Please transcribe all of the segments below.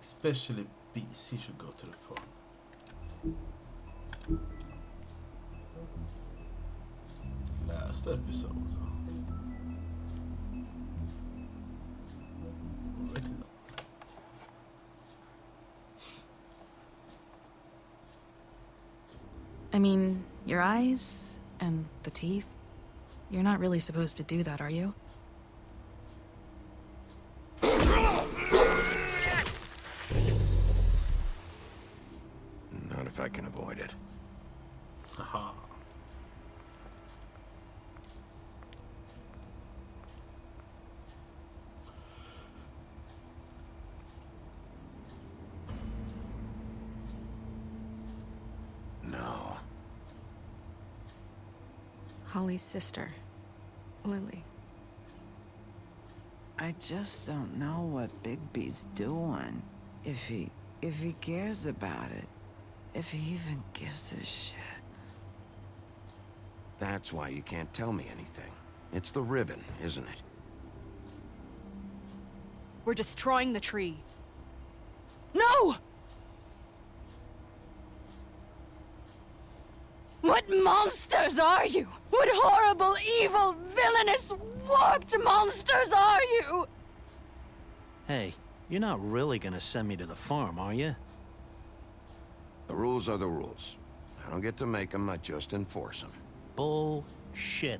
Especially bees, he should go to the farm. Last episode. Alrighty then. I mean, your eyes and the teeth. You're not really supposed to do that, are you? Not if I can avoid it. Haha. No. Holly's sister, Lily. I just don't know what Bigby's doing. If he cares about it. If he even gives a shit. That's why you can't tell me anything. It's the ribbon, isn't it? We're destroying the tree. No! What monsters are you? What horrible, evil, villainous, warped monsters are you? Hey, you're not really gonna send me to the farm, are you? The rules are the rules. I don't get to make them, I just enforce them. Bullshit.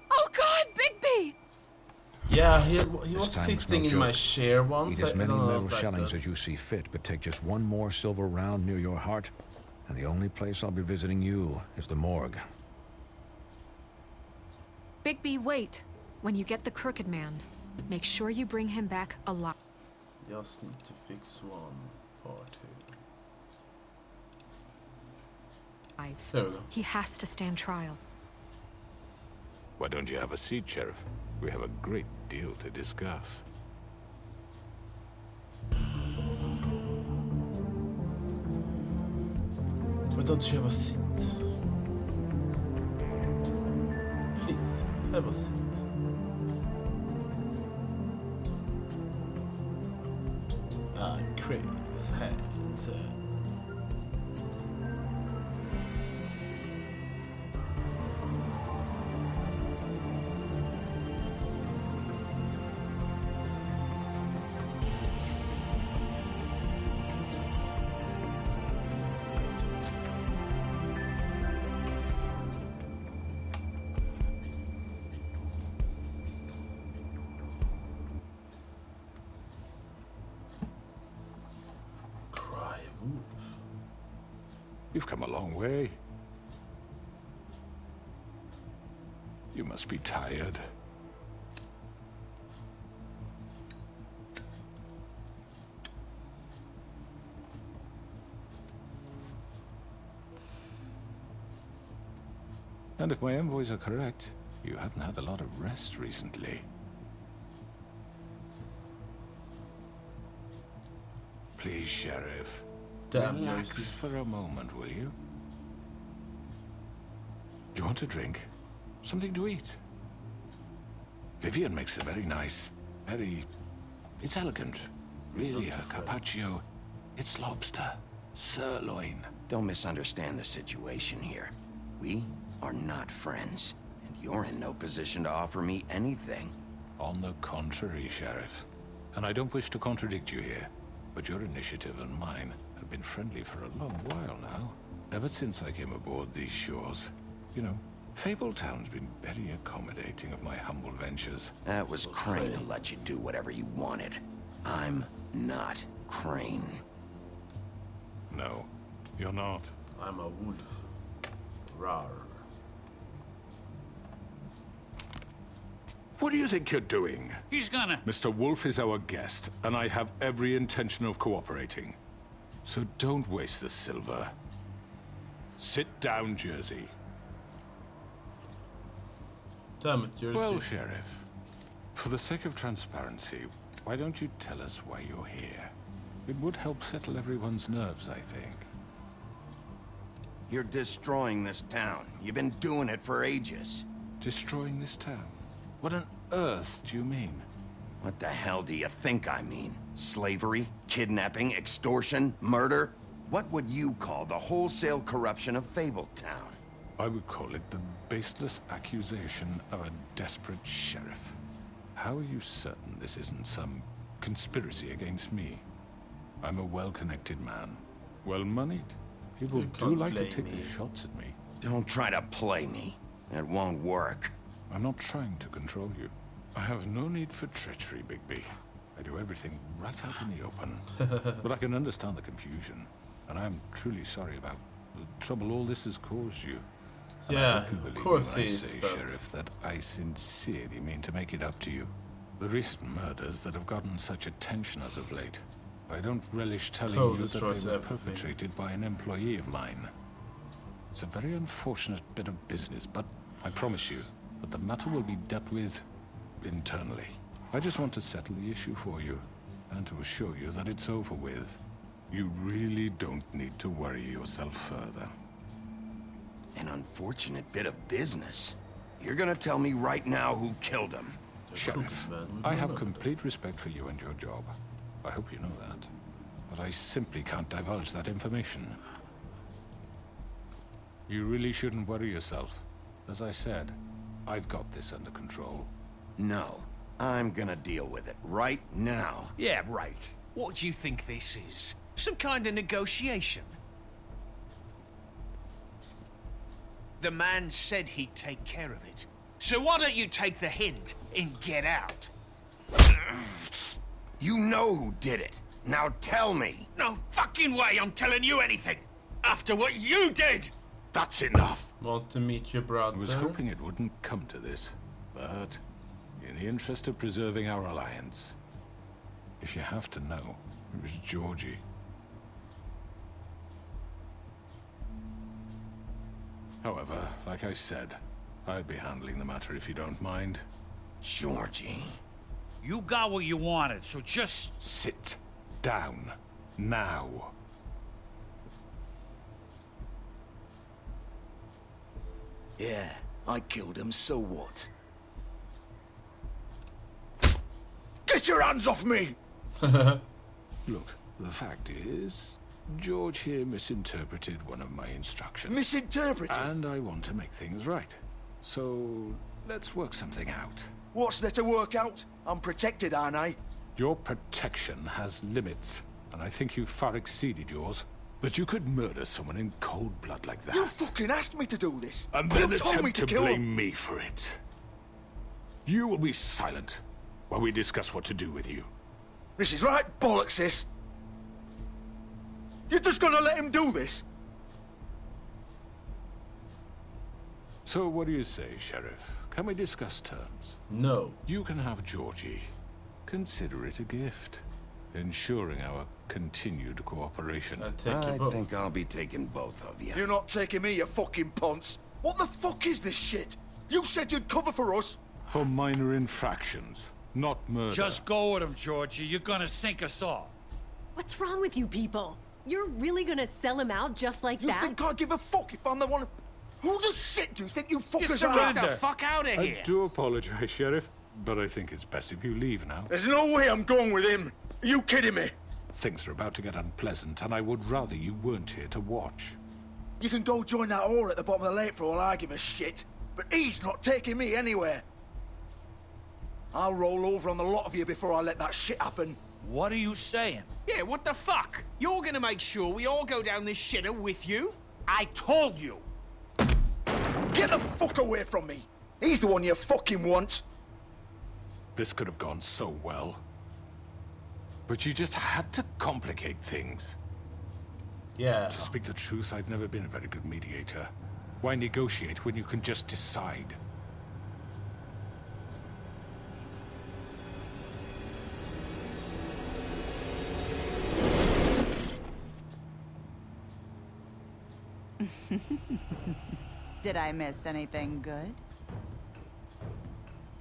Oh God, Bigby! Yeah, he was This time was sitting no in my joke. chair once. Eat as I many don't know metal if that shellings good. as you see fit, but take just one more silver round near your heart, and the only place I'll be visiting you is the morgue. Bigby, wait. When you get the Crooked Man, make sure you bring him back alive. Just need to fix one part here. There we go. He has to stand trial. Why don't you have a seat, Sheriff? We have a great deal to discuss. Why don't you have a seat? Please, have a seat. Craig's hands. You've come a long way. You must be tired. And if my envoys are correct, you haven't had a lot of rest recently. Please, Sheriff. Damn, relax Yossi. for a moment, will you? Do you want a drink? Something to eat? Vivian makes a very nice, it's elegant. Really, a carpaccio. It's lobster, sirloin. Don't misunderstand the situation here. We are not friends, and you're in no position to offer me anything. On the contrary, Sheriff. And I don't wish to contradict you here, but your initiative and mine have been friendly for a long while now. Ever since I came aboard these shores. You know, Fabletown's been very accommodating of my humble ventures. That was Crane who let you do whatever you wanted. I'm not Crane. No, you're not. I'm a wolf. Rawr. What do you think you're doing? He's gonna... Mr. Wolf is our guest, and I have every intention of cooperating. So don't waste the silver. Sit down, Jersey. Damn it, Jersey. Well, Sheriff, for the sake of transparency, why don't you tell us why you're here? It would help settle everyone's nerves, I think. You're destroying this town. You've been doing it for ages. Destroying this town? What on earth do you mean? What the hell do you think I mean? Slavery? Kidnapping? Extortion? Murder? What would you call the wholesale corruption of Fabletown? I would call it the baseless accusation of a desperate sheriff. How are you certain this isn't some conspiracy against me? I'm a well-connected man. Well-moneyed. People You do can't like to play take me. their shots at me. Don't try to play me. It won't work. I'm not trying to control you. I have no need for treachery, Bigby. I do everything right out in the open. But I can understand the confusion, and I'm truly sorry about the trouble all this has caused you. And I Yeah, hope you of believe course me when he I is say, that. Sheriff, that I sincerely mean to make it up to you. The recent murders that have gotten such attention as of late, I don't relish telling Toad you that destroys they were everything. perpetrated by an employee of mine. It's a very unfortunate bit of business, but I promise you that the matter will be dealt with internally. I just want to settle the issue for you, and to assure you that it's over with. You really don't need to worry yourself further. An unfortunate bit of business. You're gonna tell me right now who killed him. Sheriff, Crooked man would I know have that. complete respect for you and your job. I hope you know that. But I simply can't divulge that information. You really shouldn't worry yourself. As I said, I've got this under control. No, I'm gonna deal with it right now. Yeah, right. What do you think this is? Some kind of negotiation? The man said he'd take care of it. So why don't you take the hint and get out? You know who did it. Now tell me. No fucking way I'm telling you anything! After what you did! That's enough! Want to meet your brother? I was hoping it wouldn't come to this, but in the interest of preserving our alliance, if you have to know, it was Georgie. However, like I said, I'd be handling the matter if you don't mind. Georgie. You got what you wanted, so just... Sit down. Now. Yeah, I killed him, so what? Get your hands off me! Look, the fact is, George here misinterpreted one of my instructions. Misinterpreted? And I want to make things right. So, let's work something out. What's there to work out? I'm protected, aren't I? Your protection has limits, and I think you've far exceeded yours. But you could murder someone in cold blood like that. You fucking asked me to do this! And then you told me attempt to to kill blame him! me for it. You will be silent while we discuss what to do with you. This is right bollocks, this! You're just gonna let him do this? So what do you say, Sheriff? Can we discuss terms? No. You can have Georgie. Consider it a gift, ensuring our continued cooperation. I take I you both. think I'll be taking both of you. You're not taking me, you fucking ponce! What the fuck is this shit? You said you'd cover for us! For minor infractions, not murder. Just go with him, Georgie. You're gonna sink us all. What's wrong with you people? You're really gonna sell him out just like You that? think I give a fuck if I'm the one... Who the shit do you think you fuckers are? surrender. Get the fuck out of I here! do apologize, Sheriff, but I think it's best if you leave now. There's no way I'm going with him! Are you kidding me? Things are about to get unpleasant, and I would rather you weren't here to watch. You can go join that whore at the bottom of the lake for all I give a shit. But he's not taking me anywhere. I'll roll over on the lot of you before I let that shit happen. What are you saying? Yeah, what the fuck? You're gonna make sure we all go down this shitter with you? I told you! Get the fuck away from me! He's the one you fucking want! This could have gone so well. But you just had to complicate things. Yeah. To speak the truth, I've never been a very good mediator. Why negotiate when you can just decide? Did I miss anything good?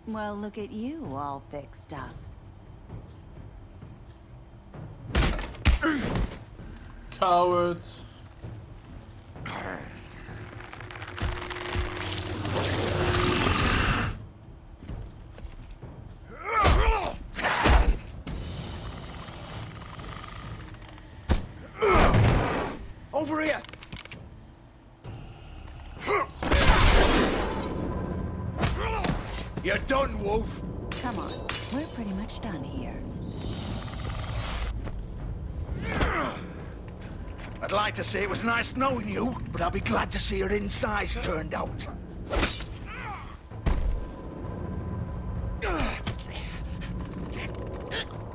Well, look at you, all fixed up. Cowards. over here! You're done, Wolf. Come on, we're pretty much done here. I'd like to say it was nice knowing you, but I'll be glad to see your insides turned out.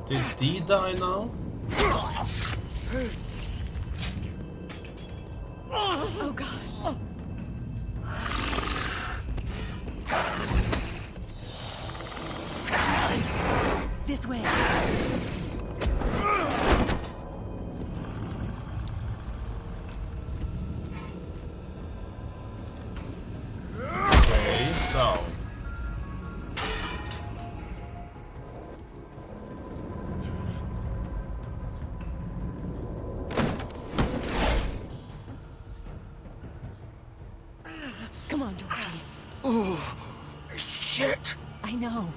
Did Dee die now? Oh, God. This way. Okay, down. Come on, Georgie. Oh, shit. I know.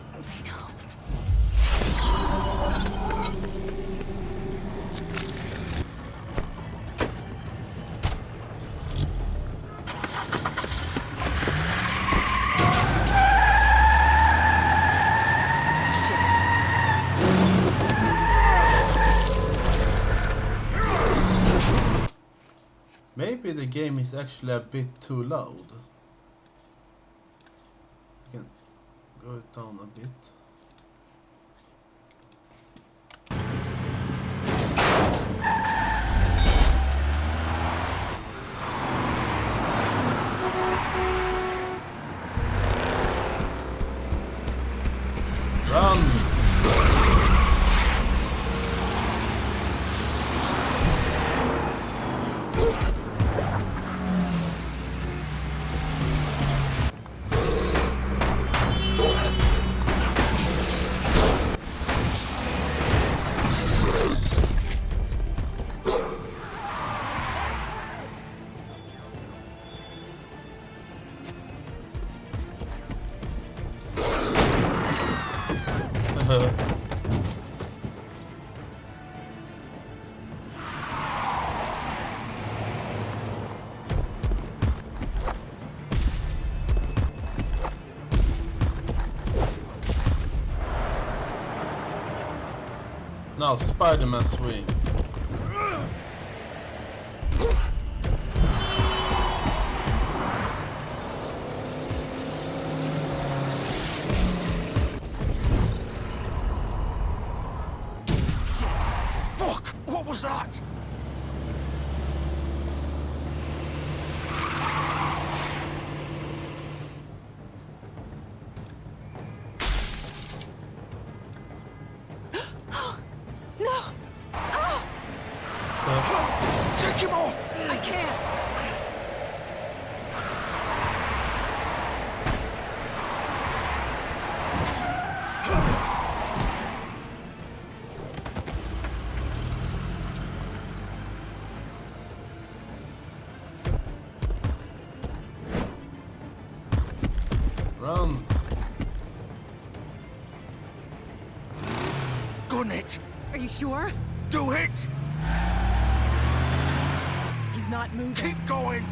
Maybe the game is actually a bit too loud. I can go it down a bit. Run! Now Spider-Man swing. Fuck! What was that? No! Take him off! I can't! Run! Gun it! Are you sure? Do it! He's not moving. Keep going!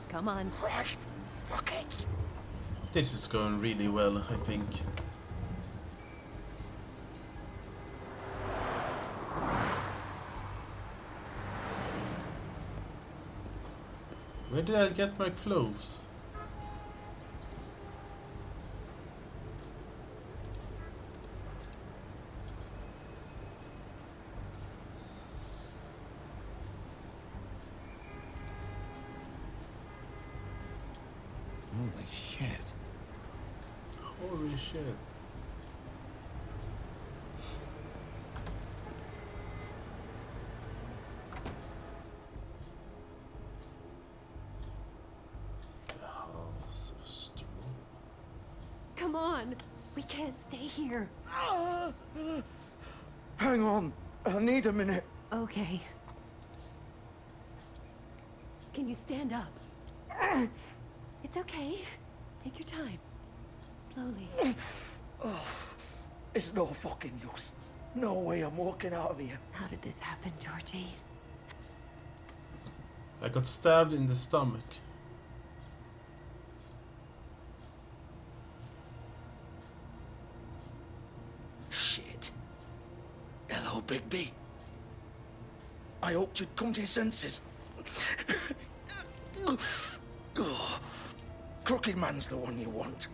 Come on. Fuck it! This is going really well, I think. Where did I get my clothes? Holy shit. Holy shit. The House of Straw. Come on. We can't stay here. Hang on. I need a minute. Okay. Can you stand up? It's okay. Take your time. Slowly. Oh, it's no fucking use. No way I'm walking out of here. How did this happen, Georgie? I got stabbed in the stomach. Shit. Hello, Bigby. I hoped you'd come to your senses. Oh, Crooked Man's the one you want.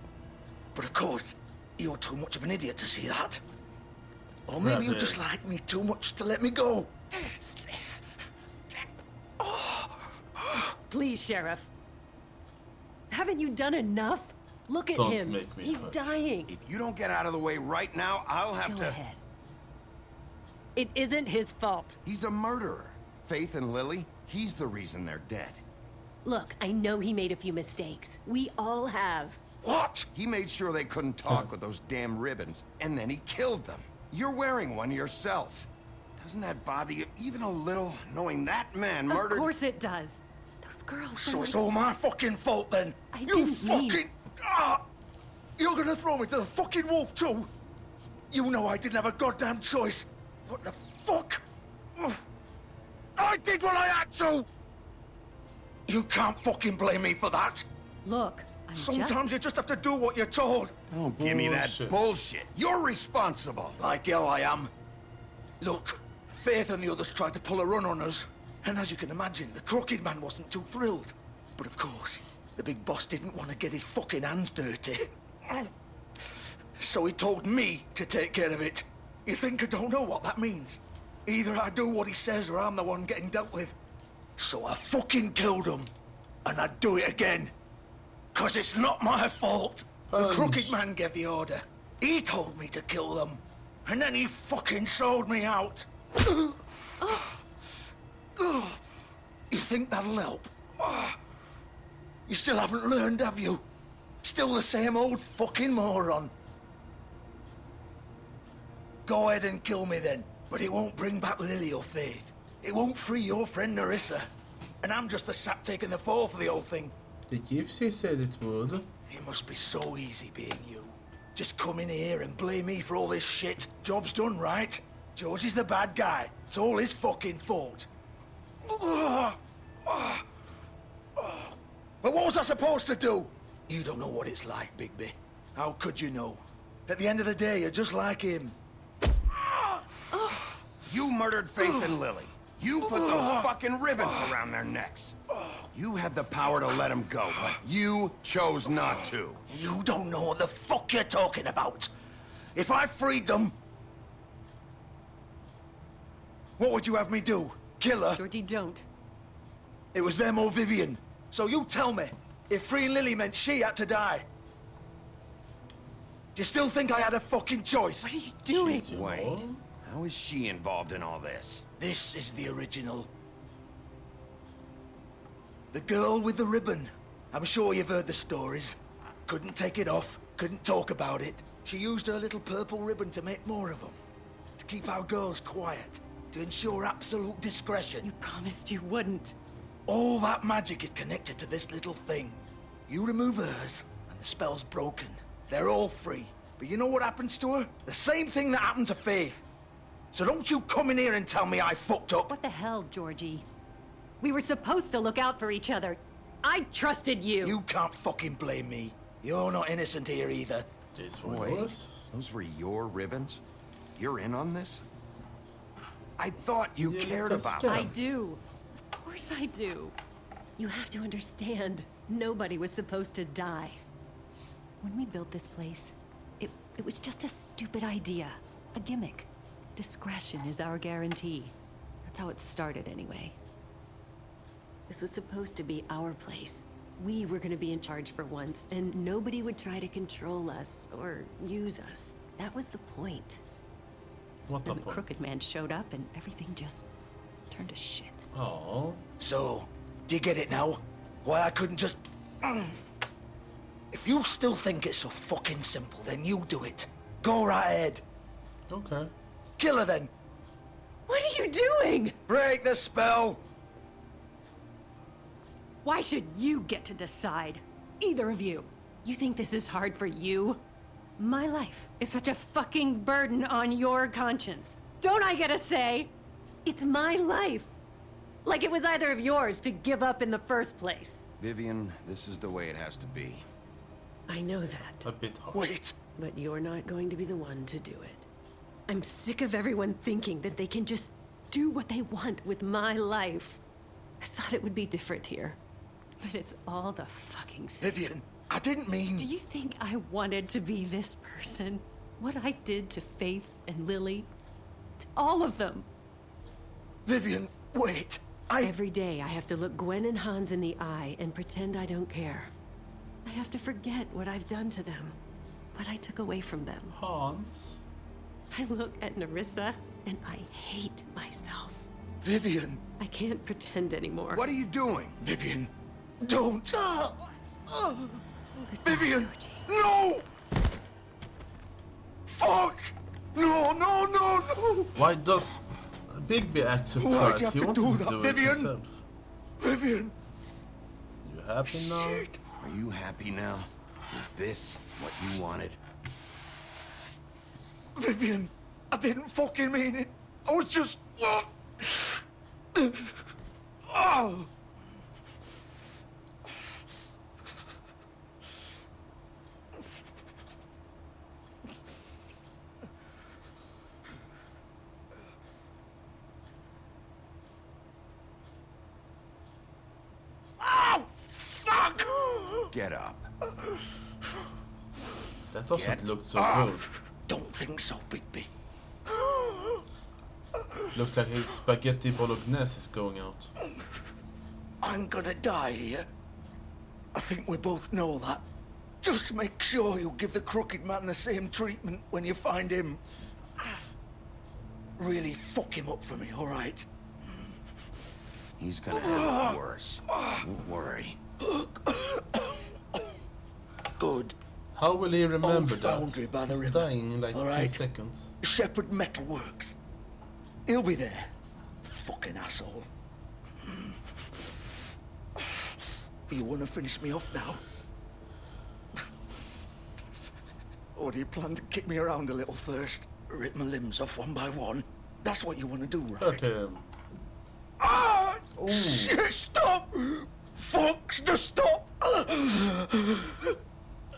But of course, you're too much of an idiot to see that. Or maybe you just like me too much to let me go. Please, Sheriff. Haven't you done enough? Look at Don't him. make me He's hurt. dying. If you don't get out of the way right now, I'll have Go to... ahead. It isn't his fault. He's a murderer. Faith and Lily, he's the reason they're dead. Look, I know he made a few mistakes. We all have. What? He made sure they couldn't talk with those damn ribbons, and then he killed them. You're wearing one yourself. Doesn't that bother you even a little, knowing that man murdered... Of course it does. Those girls... So it's all my fucking fault then? I You didn't fucking... mean- You're gonna throw me to the fucking wolf too? You know I didn't have a goddamn choice. What the fuck? Ugh. I did what I had to! You can't fucking blame me for that. Look, I'm Sometimes you just have to do what you're told. Don't give me that Bullshit. bullshit. You're responsible. Like hell I am. Look, Faith and the others tried to pull a run on us. And as you can imagine, the Crooked Man wasn't too thrilled. But of course, the big boss didn't want to get his fucking hands dirty. So he told me to take care of it. You think I don't know what that means? Either I do what he says or I'm the one getting dealt with. So I fucking killed him. And I'd do it again. 'Cause it's not my fault. The Crooked Man gave the order. He told me to kill them. And then he fucking sold me out. You think that'll help? You still haven't learned, have you? Still the same old fucking moron. Go ahead and kill me then, but it won't bring back Lily or Faith. It won't free your friend Narissa. And I'm just the sap taking the fall for the whole thing. The Gypsy said it would. It must be so easy being you. Just come in here and blame me for all this shit. Job's done, right? George is the bad guy. It's all his fucking fault. But what was I supposed to do? You don't know what it's like, Bigby. How could you know? At the end of the day, you're just like him. You murdered Faith and Lily. You put those fucking ribbons around their necks. You had the power to let them go, but you chose not to. You don't know what the fuck you're talking about. If I freed them... What would you have me do? Kill her? Georgie, don't. It was them or Vivian. So you tell me, if freeing Lily meant she had to die. Do you still think I had a fucking choice? What are you doing? Wait, how is she involved in all this? This is the original. The girl with the ribbon. I'm sure you've heard the stories. Couldn't take it off, couldn't talk about it. She used her little purple ribbon to make more of them. To keep our girls quiet. To ensure absolute discretion. You promised you wouldn't. All that magic is connected to this little thing. You remove hers, and the spell's broken. They're all free. But you know what happens to her? The same thing that happened to Faith. So don't you come in here and tell me I fucked up. What the hell, Georgie? We were supposed to look out for each other. I trusted you. You can't fucking blame me. You're not innocent here either. This one Wait, was. those were your ribbons? You're in on this? I thought you Yeah, cared that's about good. them. I do. Of course I do. You have to understand, nobody was supposed to die. When we built this place, it was just a stupid idea. A gimmick. Discretion is our guarantee. That's how it started anyway. This was supposed to be our place. We were gonna be in charge for once, and nobody would try to control us or use us. That was the point. What the Then the point? Crooked Man showed up and everything just turned to shit. Oh. So, do you get it now? Why I couldn't just... If you still think it's so fucking simple, then you do it. Go right ahead. Okay. Kill her then. What are you doing? Break the spell! Why should you get to decide? Either of you. You think this is hard for you? My life is such a fucking burden on your conscience. Don't I get a say? It's my life. Like it was either of yours to give up in the first place. Vivian, this is the way it has to be. I know that. A bit hard. Wait! But you're not going to be the one to do it. I'm sick of everyone thinking that they can just do what they want with my life. I thought it would be different here. But it's all the fucking same. Vivian, I didn't mean... Do you think I wanted to be this person? What I did to Faith and Lily? To all of them? Vivian, wait. Every day I have to look Gwen and Hans in the eye and pretend I don't care. I have to forget what I've done to them. What I took away from them. Hans? I look at Nerissa and I hate myself. Vivian. I can't pretend anymore. What are you doing? Vivian, don't. Vivian, no! Fuck! No, no, no, no! Why does Bigby act Why'd you surprised? have He to wanted do to that, do it Vivian? himself. Vivian! You happy now? Shit. Are you happy now? Is this what you wanted? Vivian, I didn't fucking mean it. I was just... Oh. Oh, fuck! Get up. That doesn't look so up. good. Don't think so, Bigby. Looks like his spaghetti bolognese is going out. I'm gonna die here. I think we both know that. Just make sure you give the crooked man the same treatment when you find him. Really fuck him up for me, all right? He's gonna have it worse. Don't worry. Good. How will he remember Old foundry that? by the He's river. dying in like All 2 right. seconds. Shepherd Metalworks. He'll be there. Fucking asshole. You want to finish me off now? Or do you plan to kick me around a little first? Rip my limbs off one by one? That's what you want to do, right? Hurt him. Ah! Shit, stop! Fucks to stop!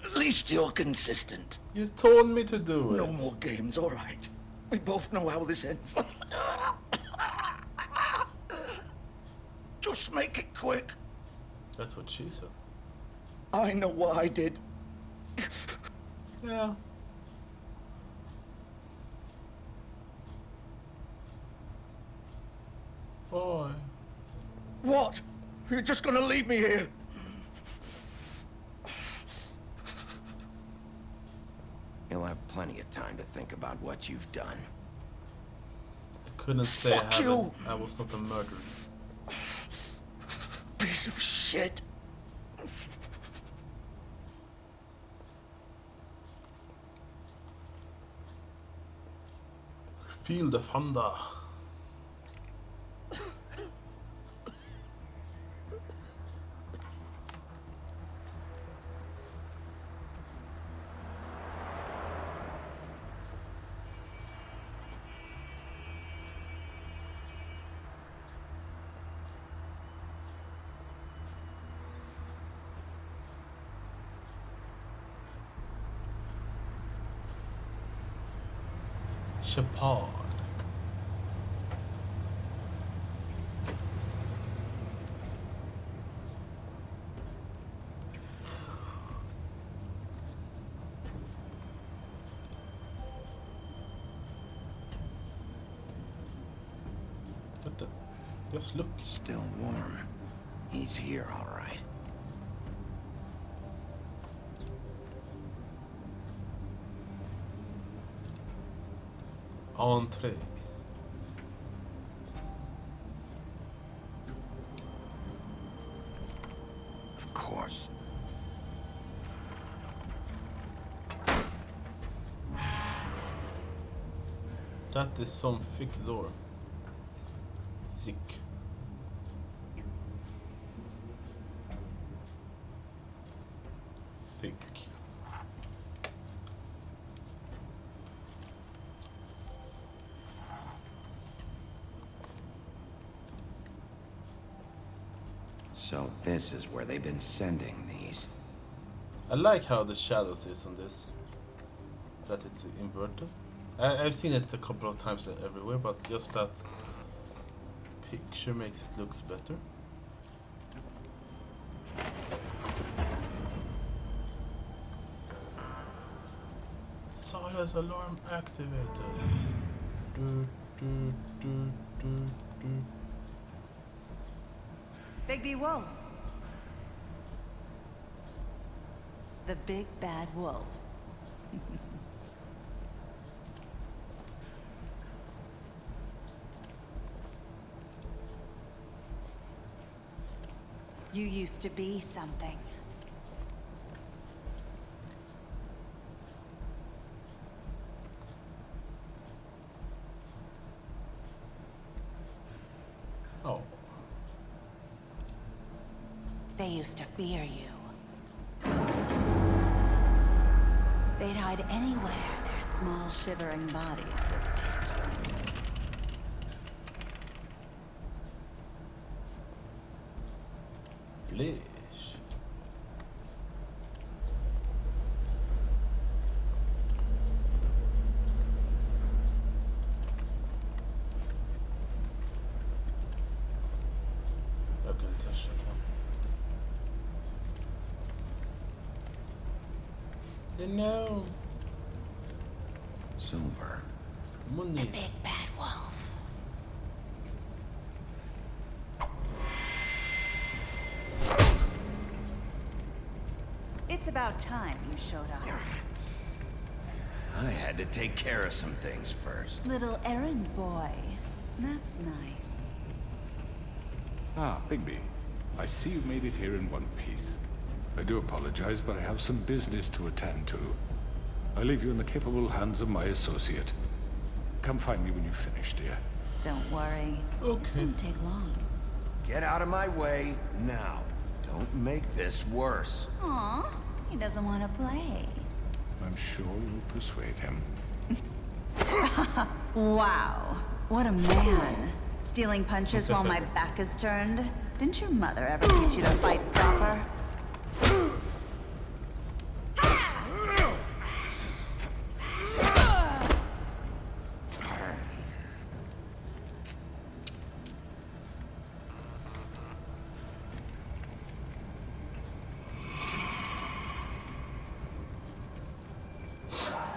At least you're consistent. You told me to do it. No more games, all right. We both know how this ends. Just make it quick. That's what she said. I know what I did. Yeah. Boy. What? You're just gonna leave me here? You'll have plenty of time to think about what you've done. I couldn't say Fuck you. I was not a murderer. Piece of shit. Feel the thunder. Shepard. What the? Just look. Still warm. He's here, all right. Entree. Of course. That is some thick door. thick. Thick. So this is where they've been sending these. I like how the shadows is on this. That it's inverted. I've seen it a couple of times everywhere, but just that picture makes it looks better. Silence alarm activated. Do, do, do, do, do. Bigby Wolf. The big bad wolf. You used to be something. Oh. They used to fear you. They'd hide anywhere their small shivering bodies would fit. Blish. Jag kan toucha det. No. Silver. Monies. Big bad wolf. It's about time you showed up. I had to take care of some things first. Little errand boy. That's nice. Ah, Bigby. I see you made it here in one piece. I do apologize, but I have some business to attend to. I leave you in the capable hands of my associate. Come find me when you've finished, dear. Don't worry. This won't take long. Get out of my way now. Don't make this worse. Aw, he doesn't want to play. I'm sure you'll persuade him. Wow, what a man. Stealing punches while my back is turned. Didn't your mother ever teach you to fight proper?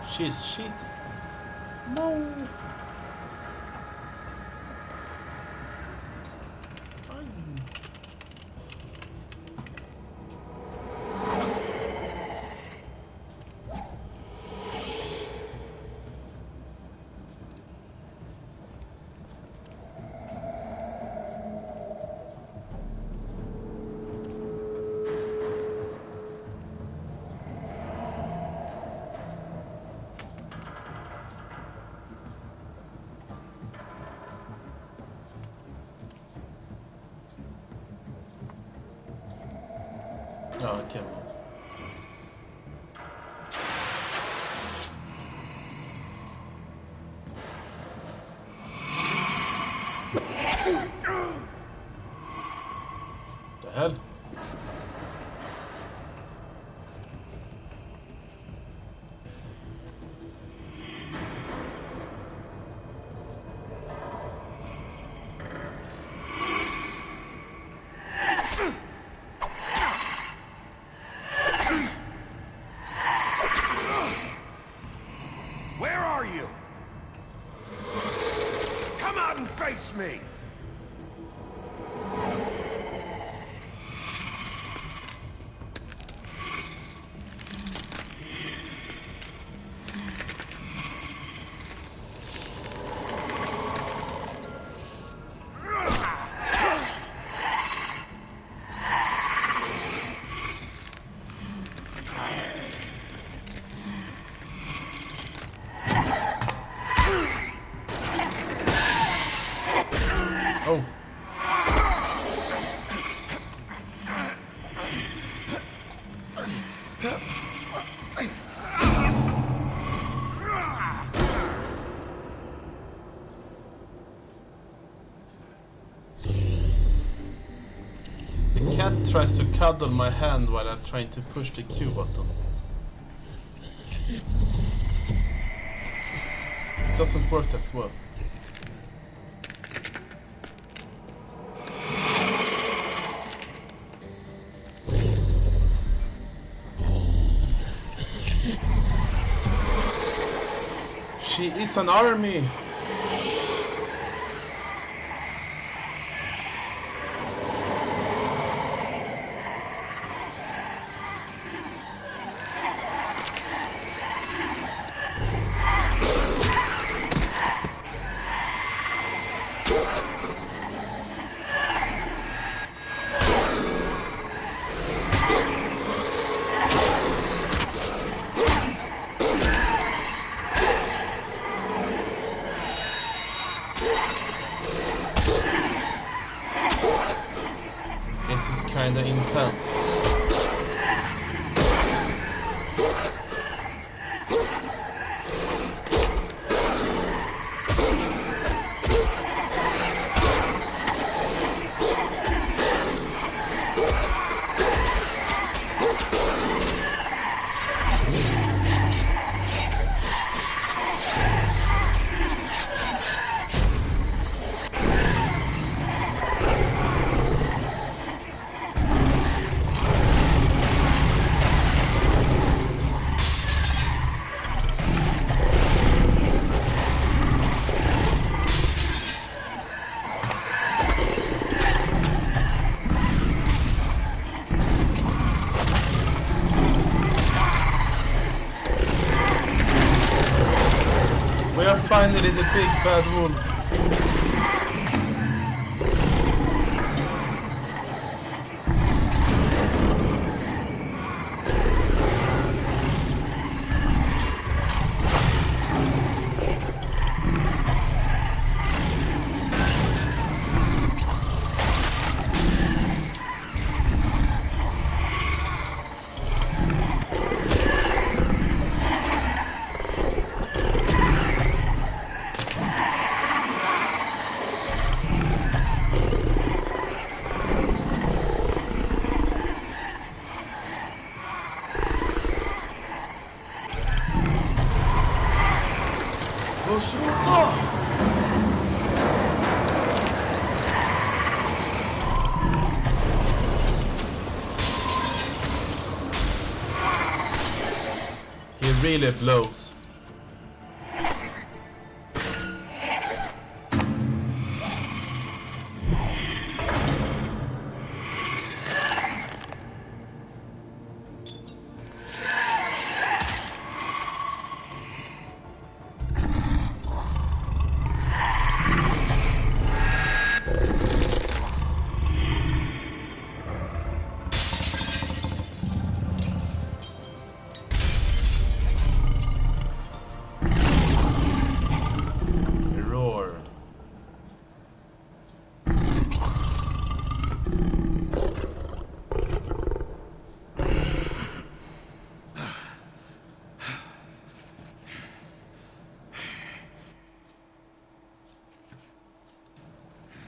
She's cheating. No. Ja, I can't move. The hell? Where are you? Come out and face me! Oh. The cat tries to cuddle my hand while I'm trying to push the Q button. It doesn't work that well. She is an army! This is kinda intense. We are finally the big bad wolf. He really blows.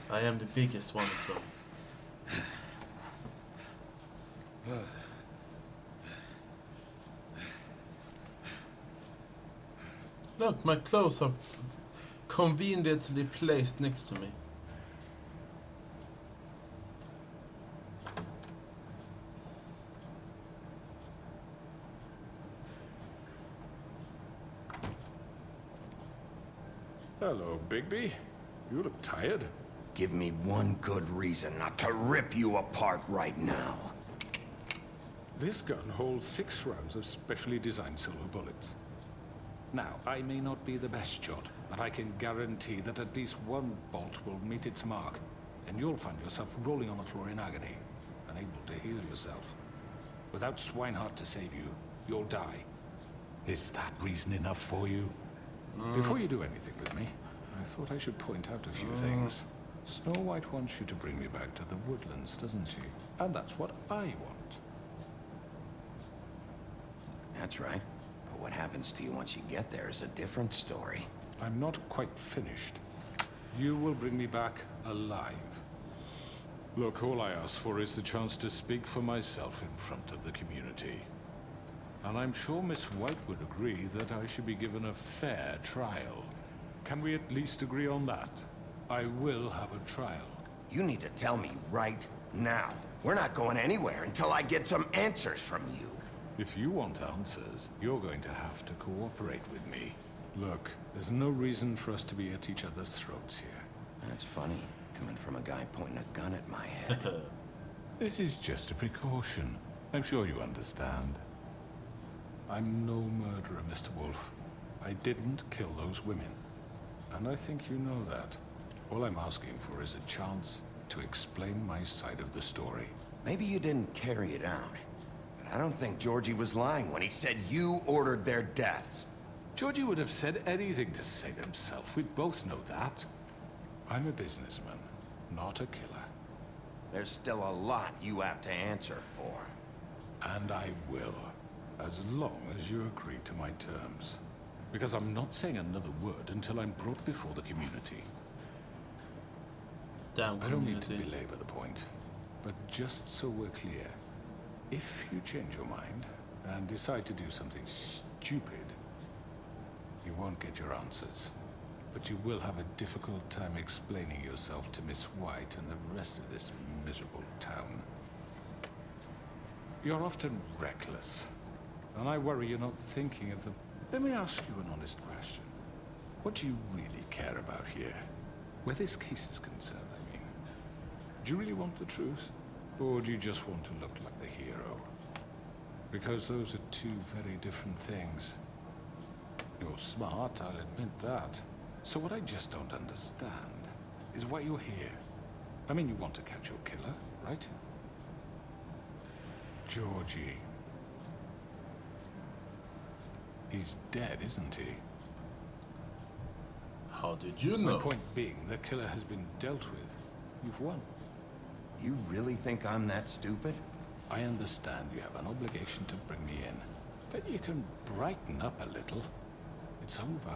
I am the biggest one of them. Look, my clothes are conveniently placed next to me. Hello, Bigby. You look tired. Give me one good reason not to rip you apart right now. This gun holds 6 rounds of specially designed silver bullets. Now, I may not be the best shot, but I can guarantee that at least one bolt will meet its mark, and you'll find yourself rolling on the floor in agony, unable to heal yourself. Without Swinehart to save you, you'll die. Is that reason enough for you? Before you do anything with me, I thought I should point out a few things. Snow White wants you to bring me back to the woodlands, doesn't she? And that's what I want. That's right. But what happens to you once you get there is a different story. I'm not quite finished. You will bring me back alive. Look, all I ask for is the chance to speak for myself in front of the community. And I'm sure Miss White would agree that I should be given a fair trial. Can we at least agree on that? I will have a trial. You need to tell me right now. We're not going anywhere until I get some answers from you. If you want answers, you're going to have to cooperate with me. Look, there's no reason for us to be at each other's throats here. That's funny, coming from a guy pointing a gun at my head. This is just a precaution. I'm sure you understand. I'm no murderer, Mr. Wolf. I didn't kill those women. And I think you know that. All I'm asking for is a chance to explain my side of the story. Maybe you didn't carry it out. But I don't think Georgie was lying when he said you ordered their deaths. Georgie would have said anything to save himself. We both know that. I'm a businessman, not a killer. There's still a lot you have to answer for. And I will, as long as you agree to my terms. Because I'm not saying another word until I'm brought before the community. Damn I don't need to community. belabor the point, but just so we're clear, if you change your mind and decide to do something stupid, you won't get your answers. But you will have a difficult time explaining yourself to Miss White and the rest of this miserable town. You're often reckless, and I worry you're not thinking of the... Let me ask you an honest question. What do you really care about here? Where this case is concerned, I mean. Do you really want the truth? Or do you just want to look like the hero? Because those are two very different things. You're smart, I'll admit that. So what I just don't understand is why you're here. I mean, you want to catch your killer, right? Georgie. He's dead, isn't he? How did you know? My point being, the killer has been dealt with. You've won. You really think I'm that stupid? I understand you have an obligation to bring me in, but you can brighten up a little. It's over.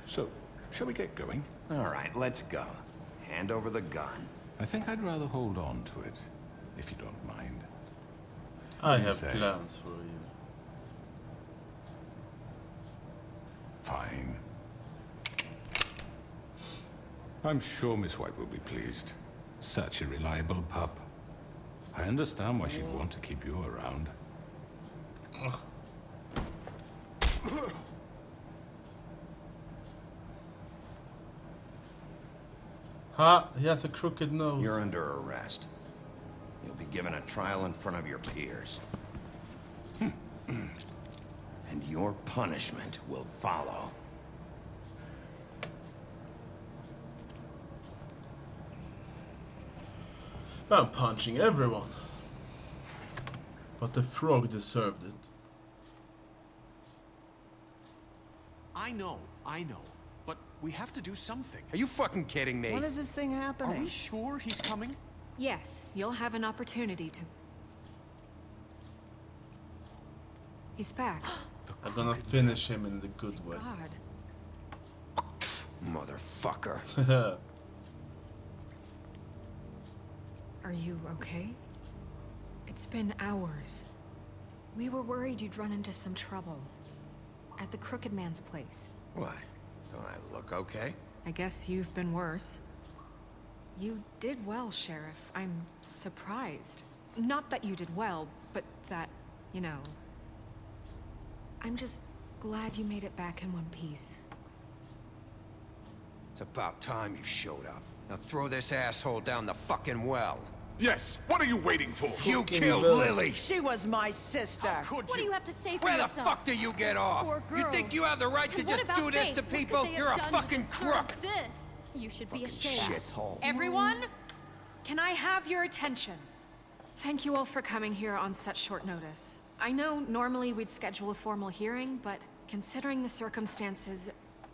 So, shall we get going? All right, let's go. Hand over the gun. I think I'd rather hold on to it, if you don't mind. I have plans for you. Fine. I'm sure Miss White will be pleased. Such a reliable pup. I understand why she'd want to keep you around. Ha! He has a crooked nose. You're under arrest. You'll be given a trial in front of your peers. And your punishment will follow. I'm punching everyone. But the frog deserved it. I know. But we have to do something. Are you fucking kidding me? When is this thing happening? Are we sure he's coming? Yes, you'll have an opportunity to... He's back. I'm gonna finish him in the good way. God. Motherfucker. Are you okay? It's been hours. We were worried you'd run into some trouble. At the Crooked Man's place. What? Don't I look okay? I guess you've been worse. You did well, Sheriff. I'm surprised. Not that you did well, but that, you know... I'm just glad you made it back in one piece. It's about time you showed up. Now throw this asshole down the fucking well. Yes, what are you waiting for? You killed Lily! She was my sister. What do you have to say for Where the yourself? fuck do you get off? Poor You think girls. you have the right to And what just about do this Faith? to What could people? they have You're a done to fucking deserve crook! This. You should be ashamed. Shithole. Everyone, can I have your attention? Thank you all for coming here on such short notice. I know normally we'd schedule a formal hearing, but considering the circumstances,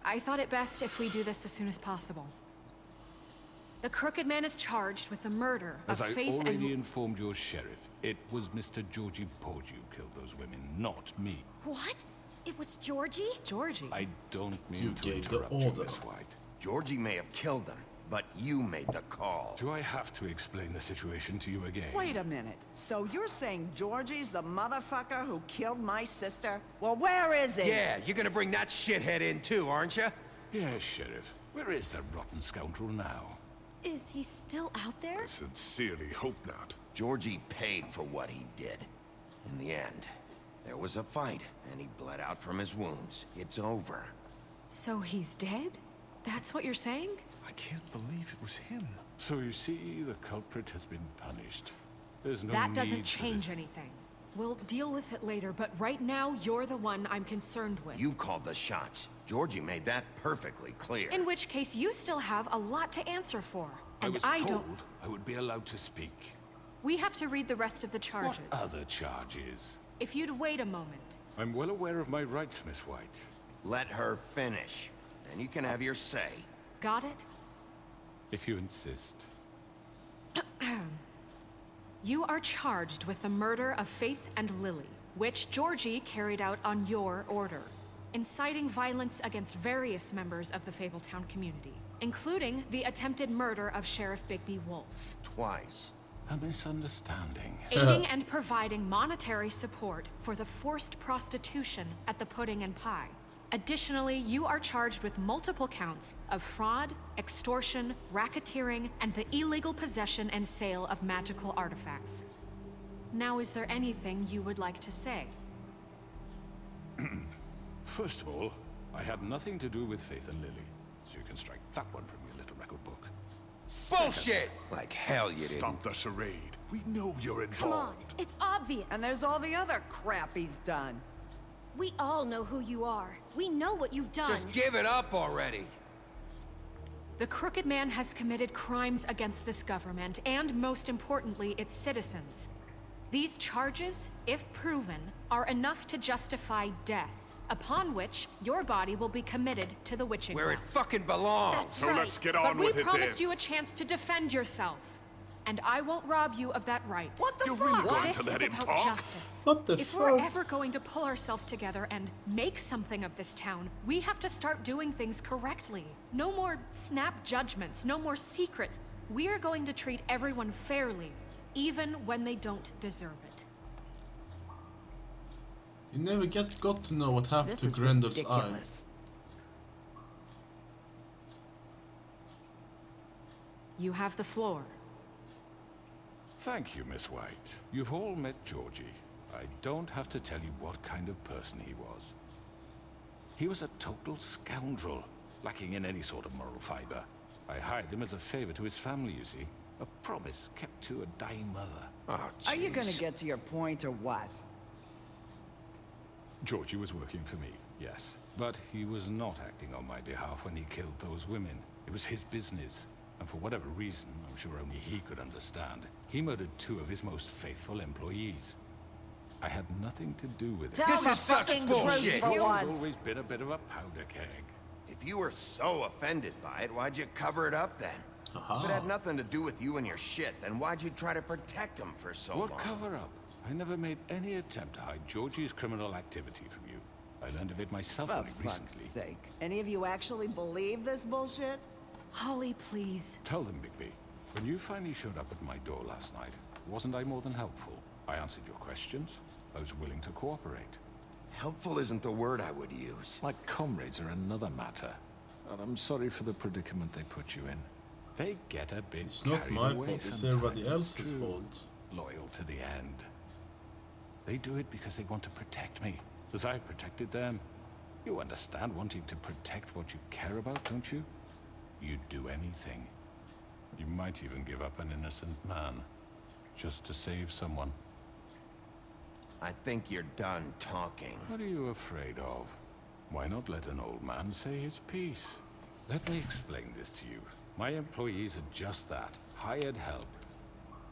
I thought it best if we do this as soon as possible. The Crooked Man is charged with the murder As of I Faith already and... informed your sheriff, it was Mr. Georgie Porge who killed those women, not me. What? It was Georgie? Georgie? I don't mean You to gave the interrupt you, order. Miss White. Georgie may have killed them, but you made the call. Do I have to explain the situation to you again? Wait a minute. So you're saying Georgie's the motherfucker who killed my sister? Well, where is he? Yeah, you're gonna bring that shithead in too, aren't you? Yes, Sheriff. Where is that rotten scoundrel now? Is he still out there? I sincerely hope not. Georgie paid for what he did. In the end, there was a fight, and he bled out from his wounds. It's over. So he's dead? That's what you're saying? I can't believe it was him. So you see, the culprit has been punished. There's no That need doesn't for change this. anything. We'll deal with it later, but right now, you're the one I'm concerned with. You called the shots. Georgie made that perfectly clear. In which case, you still have a lot to answer for. I And was I told don't... I would be allowed to speak. We have to read the rest of the charges. What other charges? If you'd wait a moment. I'm well aware of my rights, Miss White. Let her finish. Then you can have your say. Got it? If you insist. You are charged with the murder of Faith and Lily, which Georgie carried out on your order, inciting violence against various members of the Fabletown community, including the attempted murder of Sheriff Bigby Wolf. Twice. A misunderstanding. Aiding and providing monetary support for the forced prostitution at the Pudding and Pie. Additionally, you are charged with multiple counts of fraud, extortion, racketeering, and the illegal possession and sale of magical artifacts. Now, is there anything you would like to say? First of all, I had nothing to do with Faith and Lily, so you can strike that one from your little record book. Bullshit! Like hell you didn't. Stop the charade. We know you're involved. Come on, it's obvious. And there's all the other crap he's done. We all know who you are. We know what you've done. Just give it up already. The Crooked Man has committed crimes against this government, and most importantly, its citizens. These charges, if proven, are enough to justify death, upon which your body will be committed to the witching Where it well. fucking belongs. That's So right. let's get But on we with it promised then. you a chance to defend yourself, and I won't rob you of that right. What the You're fuck? really going This to let is him about talk? justice. What the If we're fuck? ever going to pull ourselves together and make something of this town, we have to start doing things correctly. No more snap judgments, no more secrets. We are going to treat everyone fairly, even when they don't deserve it. You never got to know what happened This to is Grendel's eye. ridiculous. You have the floor. Thank you, Miss White. You've all met Georgie. I don't have to tell you what kind of person he was. He was a total scoundrel, lacking in any sort of moral fiber. I hired him as a favor to his family, you see. A promise kept to a dying mother. Oh, Are you gonna jeez. get to your point or what? Georgie was working for me, yes. But he was not acting on my behalf when he killed those women. It was his business. And for whatever reason, I'm sure only he could understand, he murdered 2 of his most faithful employees. I had nothing to do with it. Tell This the is such fucking bullshit. truth for He's once. always been a bit of a powder keg. If you were so offended by it, why'd you cover it up then? If it had nothing to do with you and your shit, then why'd you try to protect him for so What long? cover up? I never made any attempt to hide Georgie's criminal activity from you. I learned of it myself For only fuck's recently. sake. Any of you actually believe this bullshit? Holly, please. Tell them, Bigby. When you finally showed up at my door last night, wasn't I more than helpful? I answered your questions. I was willing to cooperate. Helpful isn't the word I would use. My comrades are another matter. And I'm sorry for the predicament they put you in. They get a bit It's not carried my away fault, it's sometimes, everybody else's true. fault. Loyal to the end. They do it because they want to protect me, as I protected them. You understand wanting to protect what you care about, don't you? You'd do anything. You might even give up an innocent man, just to save someone. I think you're done talking. What are you afraid of? Why not let an old man say his piece? Let me explain this to you. My employees are just that, hired help.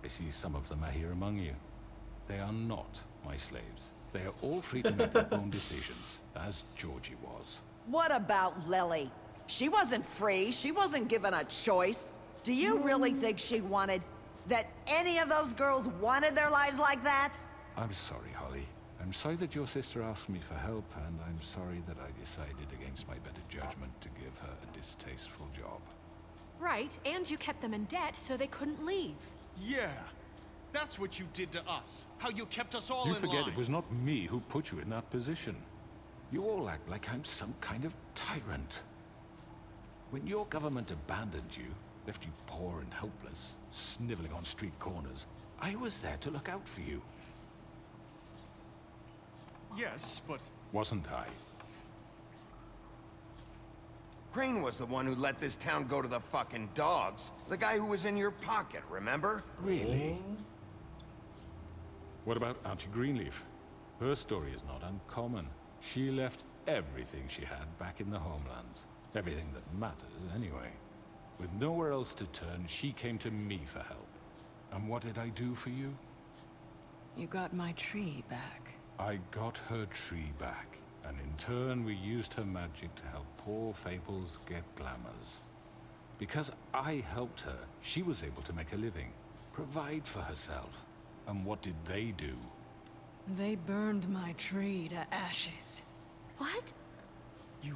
I see some of them are here among you. They are not my slaves. They are all free to make their own decisions, as Georgie was. What about Lily? She wasn't free. She wasn't given a choice. Do you really think she wanted... that any of those girls wanted their lives like that? I'm sorry, Holly. I'm sorry that your sister asked me for help, and I'm sorry that I decided against my better judgment to give her a distasteful job. Right, and you kept them in debt so they couldn't leave. Yeah. That's what you did to us. How you kept us all You in forget line. it was not me who put you in that position. You all act like I'm some kind of tyrant. When your government abandoned you, left you poor and helpless, sniveling on street corners, I was there to look out for you. Yes, but... Wasn't I? Crane was the one who let this town go to the fucking dogs. The guy who was in your pocket, remember? Really? What about Auntie Greenleaf? Her story is not uncommon. She left everything she had back in the homelands. Everything that mattered, anyway. With nowhere else to turn, she came to me for help. And what did I do for you? You got my tree back. I got her tree back, and in turn we used her magic to help poor Fables get glamours. Because I helped her, she was able to make a living, provide for herself. And what did they do? They burned my tree to ashes. What? You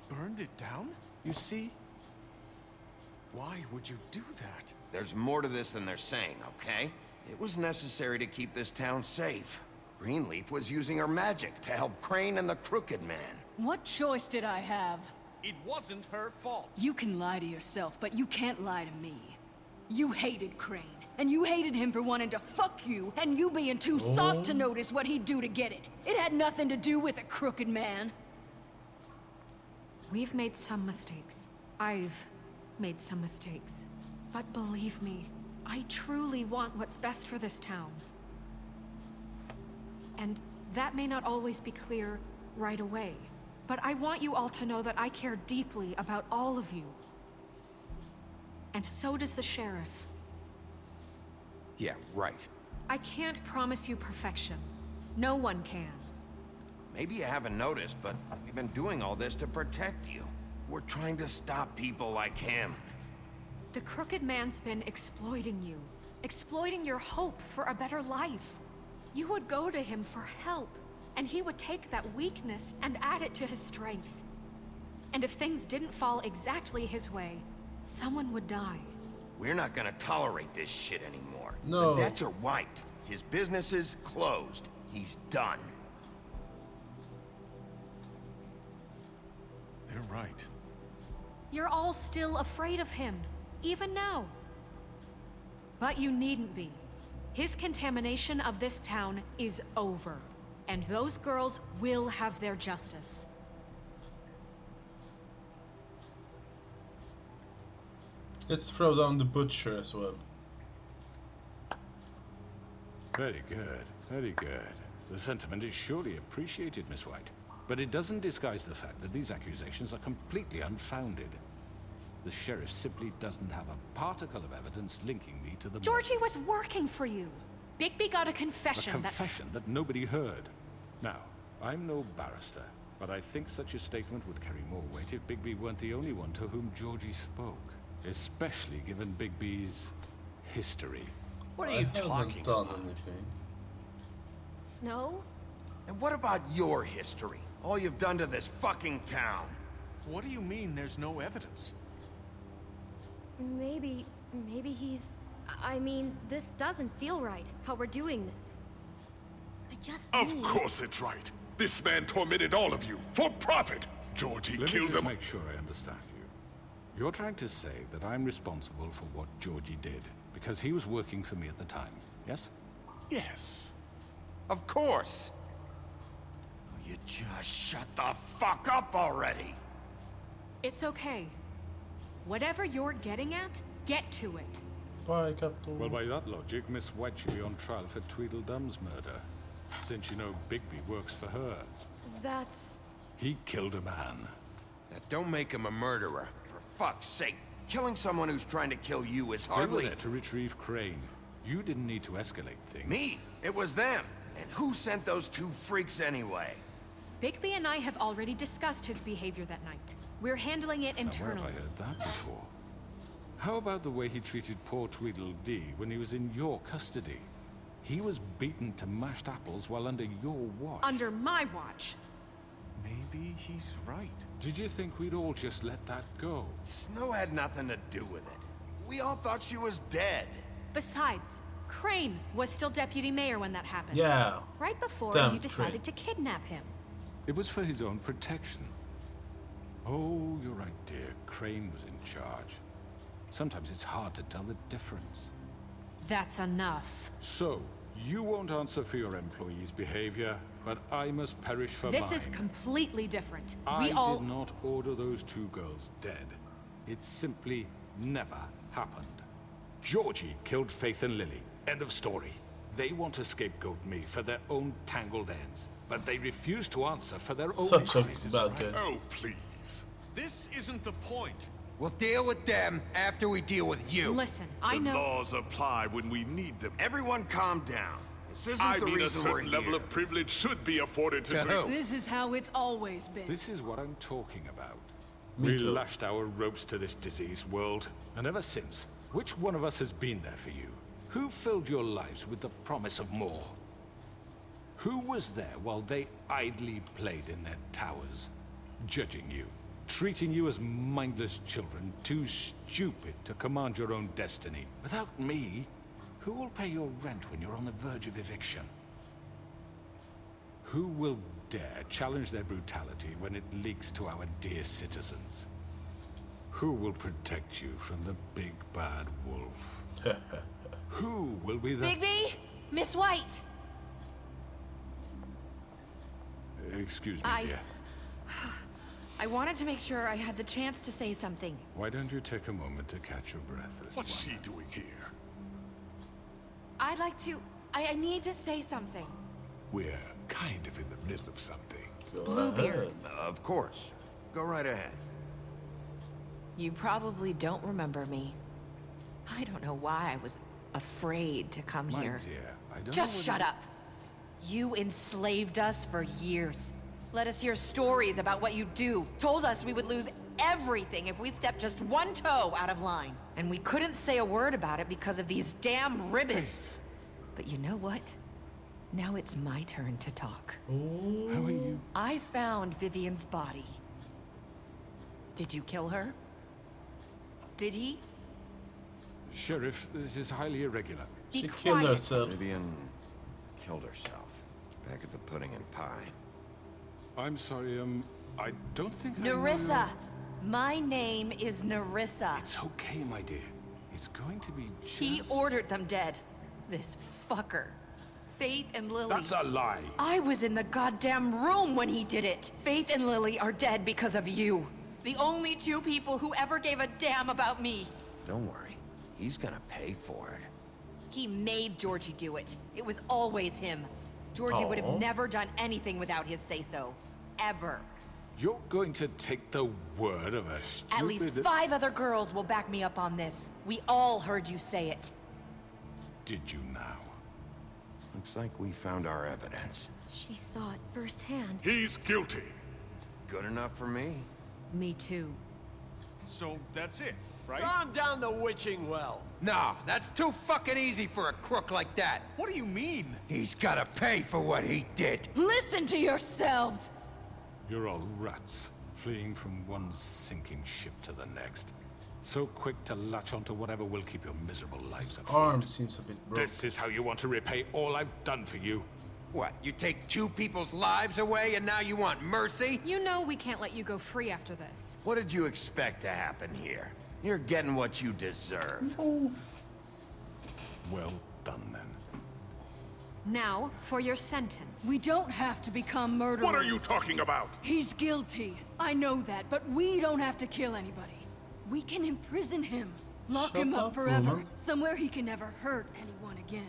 burned it down? You see? Why would you do that? There's more to this than they're saying, okay? It was necessary to keep this town safe. Greenleaf was using her magic to help Crane and the Crooked Man. What choice did I have? It wasn't her fault. You can lie to yourself, but you can't lie to me. You hated Crane, and you hated him for wanting to fuck you, and you being too soft to notice what he'd do to get it. It had nothing to do with a Crooked Man. We've made some mistakes. I've made some mistakes. But believe me, I truly want what's best for this town. And that may not always be clear right away, but I want you all to know that I care deeply about all of you. And so does the sheriff. Yeah, right. I can't promise you perfection. No one can. Maybe you haven't noticed, but we've been doing all this to protect you. We're trying to stop people like him. The Crooked Man's been exploiting you, exploiting your hope for a better life. You would go to him for help, and he would take that weakness and add it to his strength. And if things didn't fall exactly his way, someone would die. We're not gonna tolerate this shit anymore. No. The debts are wiped. His business is closed. He's done. They're right. You're all still afraid of him, even now. But you needn't be. His contamination of this town is over, and those girls will have their justice. Let's throw down the butcher as well. Very good, very good. The sentiment is surely appreciated, Miss White. But it doesn't disguise the fact that these accusations are completely unfounded. The sheriff simply doesn't have a particle of evidence linking me to the Georgie murders. was working for you. Bigby got a confession A confession that nobody heard. Now, I'm no barrister, but I think such a statement would carry more weight if Bigby weren't the only one to whom Georgie spoke. Especially given Bigby's history. What are you talking done about? anything. Snow? And what about your history? All you've done to this fucking town? What do you mean there's no evidence? Maybe he's... I mean, this doesn't feel right, how we're doing this. I just Of need... course it's right. This man tormented all of you for profit. Georgie Let me killed just them. make sure I understand you. You're trying to say that I'm responsible for what Georgie did because he was working for me at the time, yes? Yes. Of course. You just shut the fuck up already. It's okay. Whatever you're getting at, get to it. Bye, Captain. Well, by that logic, Miss White should be on trial for Tweedledum's murder. Since you know Bigby works for her. That's... He killed a man. Now, don't make him a murderer. For fuck's sake. Killing someone who's trying to kill you is They were hardly... there to retrieve Crane. You didn't need to escalate things. Me? It was them. And who sent those two freaks anyway? Bigby and I have already discussed his behavior that night. We're handling it Now, where internally. have I heard that before? How about the way he treated poor Tweedledee when he was in your custody? He was beaten to mashed apples while under your watch. Under my watch. Maybe he's right. Did you think we'd all just let that go? Snow had nothing to do with it. We all thought she was dead. Besides, Crane was still deputy mayor when that happened. Yeah. Right before Damn you decided Crane. to kidnap him. It was for his own protection. Oh, you're right, dear. Crane was in charge. Sometimes it's hard to tell the difference. That's enough. So, you won't answer for your employees' behavior, but I must perish for mine. This is completely different. I We all... did not order those two girls dead. It simply never happened. Georgie killed Faith and Lily. End of story. They want to scapegoat me for their own tangled ends, but they refuse to answer for their own Such a crimes. bad guy. Oh, please. This isn't the point. We'll deal with them after we deal with you. Listen, I The know... laws apply when we need them. Everyone calm down. This isn't I the mean, a reason we're certain level here. of privilege should be afforded to... To who? This is how it's always been. This is what I'm talking about. Me We too. lashed our ropes to this diseased world, and ever since, which one of us has been there for you? Who filled your lives with the promise of more? Who was there while they idly played in their towers, judging you, treating you as mindless children, too stupid to command your own destiny? Without me, who will pay your rent when you're on the verge of eviction? Who will dare challenge their brutality when it leaks to our dear citizens? Who will protect you from the big bad wolf? Who will be the... Bigby! Miss White! Excuse me, dear. I wanted to make sure I had the chance to say something. Why don't you take a moment to catch your breath, little What's one? she doing here? I'd like to... I need to say something. We're kind of in the middle of something. Bluebeard. Of course. Go right ahead. You probably don't remember me. I don't know why I was afraid to come My here. dear, I don't Just know shut what up. You enslaved us for years. Let us hear stories about what you do. Told us we would lose everything if we stepped just one toe out of line. And we couldn't say a word about it because of these damn ribbons. But you know what? Now it's my turn to talk. How are you? I found Vivian's body. Did you kill her? Did he? Sheriff, this is highly irregular. She killed herself. Vivian killed herself. Back at the Pudding and Pie. I'm sorry, I don't think I know Nerissa! your- My name is Nerissa. It's okay, my dear. It's going to be just... He ordered them dead. This fucker. Faith and Lily. That's a lie. I was in the goddamn room when he did it. Faith and Lily are dead because of you. The only two people who ever gave a damn about me. Don't worry. He's gonna pay for it. He made Georgie do it. It was always him. Georgie would Aw. have never done anything without his say-so. Ever. You're going to take the word of a stupid... At least 5 other girls will back me up on this. We all heard you say it. Did you now? Looks like we found our evidence. She saw it firsthand. He's guilty. Good enough for me. Me too. So that's it, right? Calm down the witching well. Nah, that's too fucking easy for a crook like that. What do you mean? He's gotta pay for what he did. Listen to yourselves! You're all rats, fleeing from one sinking ship to the next. So quick to latch onto whatever will keep your miserable lives His afloat. arm seems a bit broken. This is how you want to repay all I've done for you. What, you take 2 people's lives away and now you want mercy? You know we can't let you go free after this. What did you expect to happen here? You're getting what you deserve. Well done, then. Now, for your sentence. We don't have to become murderers. What are you talking about? He's guilty. I know that, but we don't have to kill anybody. We can imprison him. Lock him up forever. woman. Somewhere he can never hurt anyone again.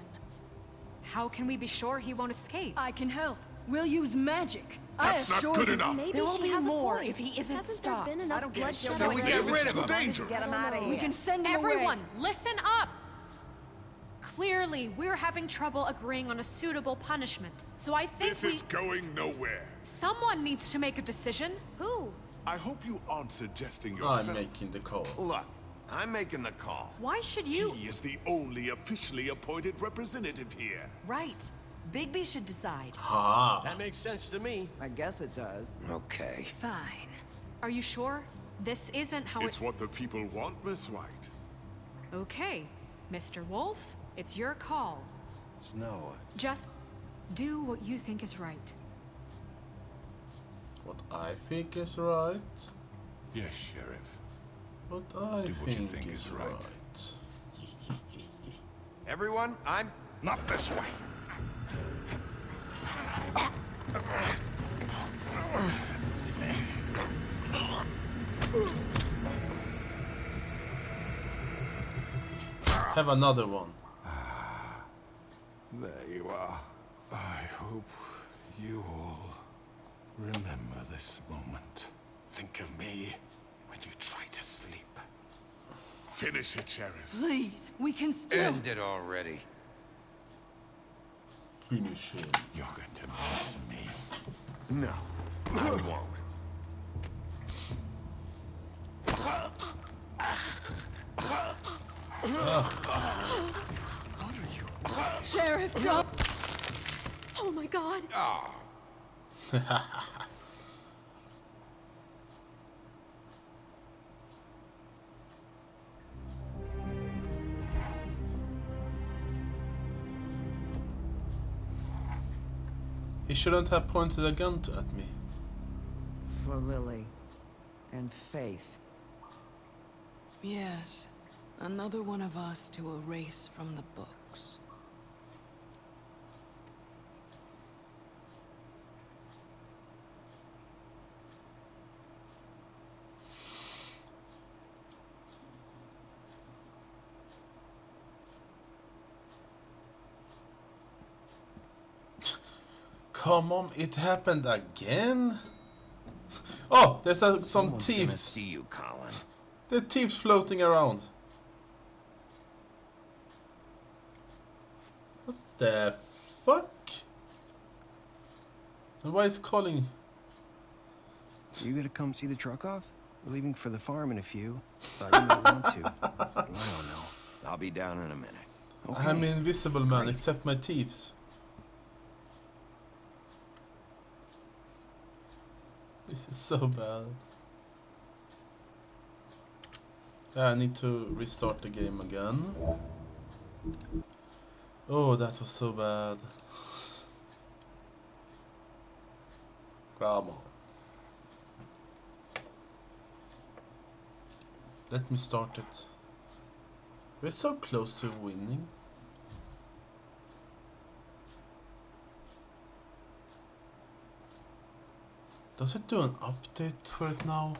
How can we be sure he won't escape? I can help. We'll use magic. That's I not assure good you. enough. Maybe There will she be has more a point. if he isn't Hasn't stopped. there been enough bloodshed So we get already? rid of him. It's too dangerous. Get him out of here. We can send him Everyone, away. listen up! Clearly, we're having trouble agreeing on a suitable punishment. So I think This is going nowhere. someone needs to make a decision. Who? I hope you aren't suggesting I'm yourself. making the call. Look, I'm making the call. Why should you? He is the only officially appointed representative here. Right. Bigby should decide. Ha! That makes sense to me. I guess it does. Okay. Fine. Are you sure? This isn't how It's what the people want, Miss White. Okay, Mr. Wolf, it's your call. Snow. Just do what you think is right. What I think is right. Yes, Sheriff. What I Do what you think think is is right. right. Everyone, I'm... Not this way. Have another one. There you are. I hope you all remember this moment. Think of me when you try to sleep. Finish it, Sheriff. Please, we can still. End it already. Finish him. You're going to miss me. No, I won't. Sheriff, drop. Oh my God. Oh. He shouldn't have pointed a gun at me. For Lily. And Faith. Yes, another one of us to erase from the books. Come on, it happened again? Oh, there's some Someone's gonna thieves. see you, Colin. There are thieves floating around. What the fuck? And why is calling? You gonna come see the truck off? We're leaving for the farm in a few. Thought you might want to. I don't know. I'll be down in a minute. Okay. I'm invisible, man, except my thieves. This is so bad. I need to restart the game again. Oh, that was so bad. Come on. Let me start it. We're so close to winning. Does it do an update for it now?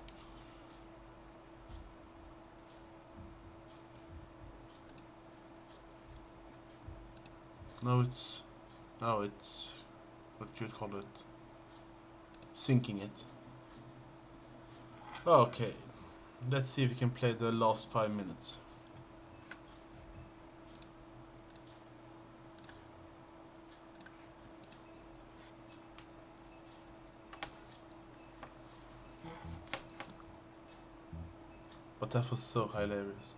No, it's what do you call it? Syncing it. Okay, let's see if we can play the last 5 minutes. But that was so hilarious.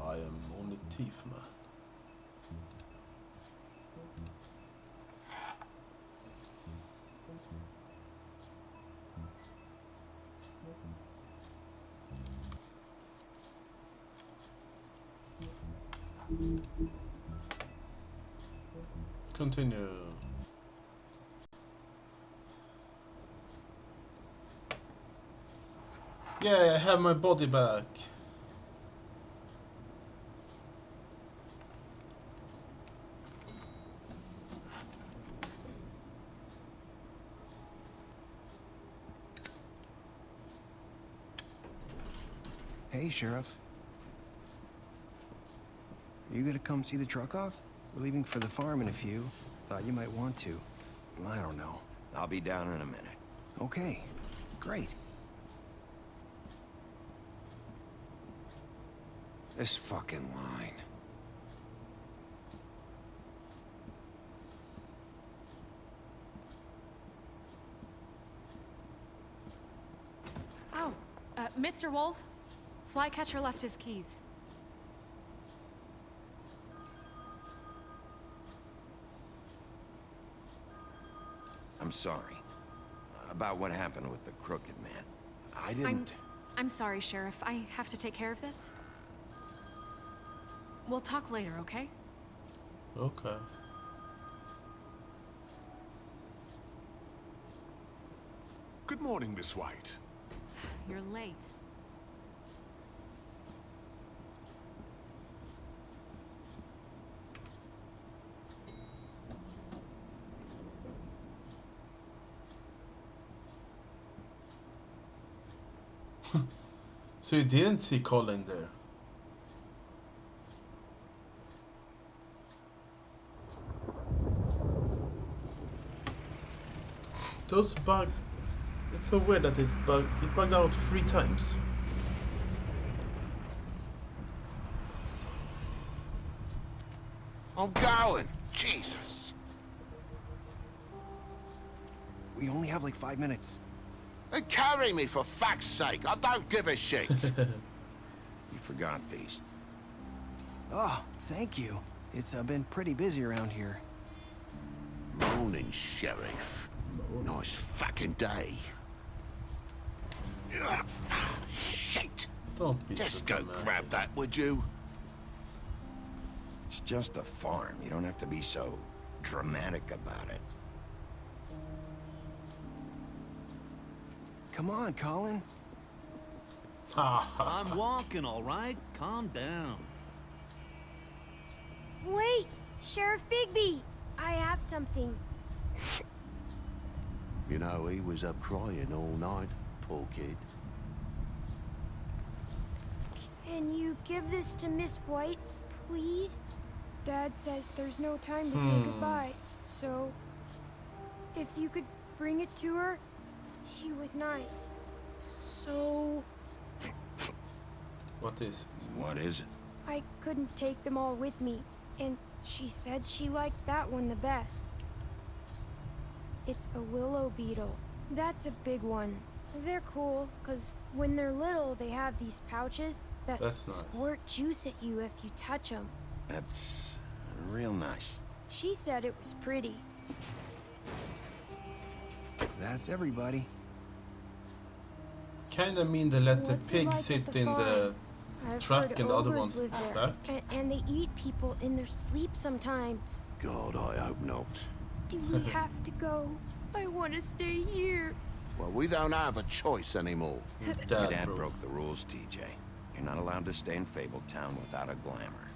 I am only thief, man. Continue. Yeah, I have my body back. Hey, Sheriff. You gonna come see the truck off? We're leaving for the farm in a few. Thought you might want to. I don't know. I'll be down in a minute. Okay, great. This fucking line. Oh, Mr. Wolf? Flycatcher left his keys. I'm sorry. About what happened with the Crooked Man. I didn't... I'm sorry, Sheriff. I have to take care of this. We'll talk later, okay? Okay. Good morning, Miss White. You're late. So you didn't see Colin there? Those bug... It's so weird that it bugged out 3 times. I'm going! Jesus! We only have like 5 minutes. Then carry me for fuck's sake! I don't give a shit! You forgot these. Oh, thank you. It's been pretty busy around here. Morning, Sheriff. Nice fucking day. Shit! Don't be Just so go dramatic. grab that, would you? It's just a farm. You don't have to be so dramatic about it. Come on, Colin. I'm walking, all right? Calm down. Wait, Sheriff Bigby, I have something. You know, he was up crying all night, poor kid. Can you give this to Miss White, please? Dad says there's no time to say goodbye, so if you could bring it to her, she was nice. So What is it? What is it? I couldn't take them all with me, and she said she liked that one the best. It's a willow beetle. That's a big one. They're cool, because when they're little, they have these pouches that That's nice. squirt juice at you if you touch them. That's real nice. She said it was pretty. That's everybody. Kinda mean they let the What's it pig like at sit the in farm? the I've truck heard and the other ogres ones live there, back. and they eat people in their sleep sometimes. God, I hope not. Do we have to go? I want to stay here. Well, we don't have a choice anymore. Your Dad, dad bro. broke the rules, TJ. You're not allowed to stay in Fabletown without a glamour.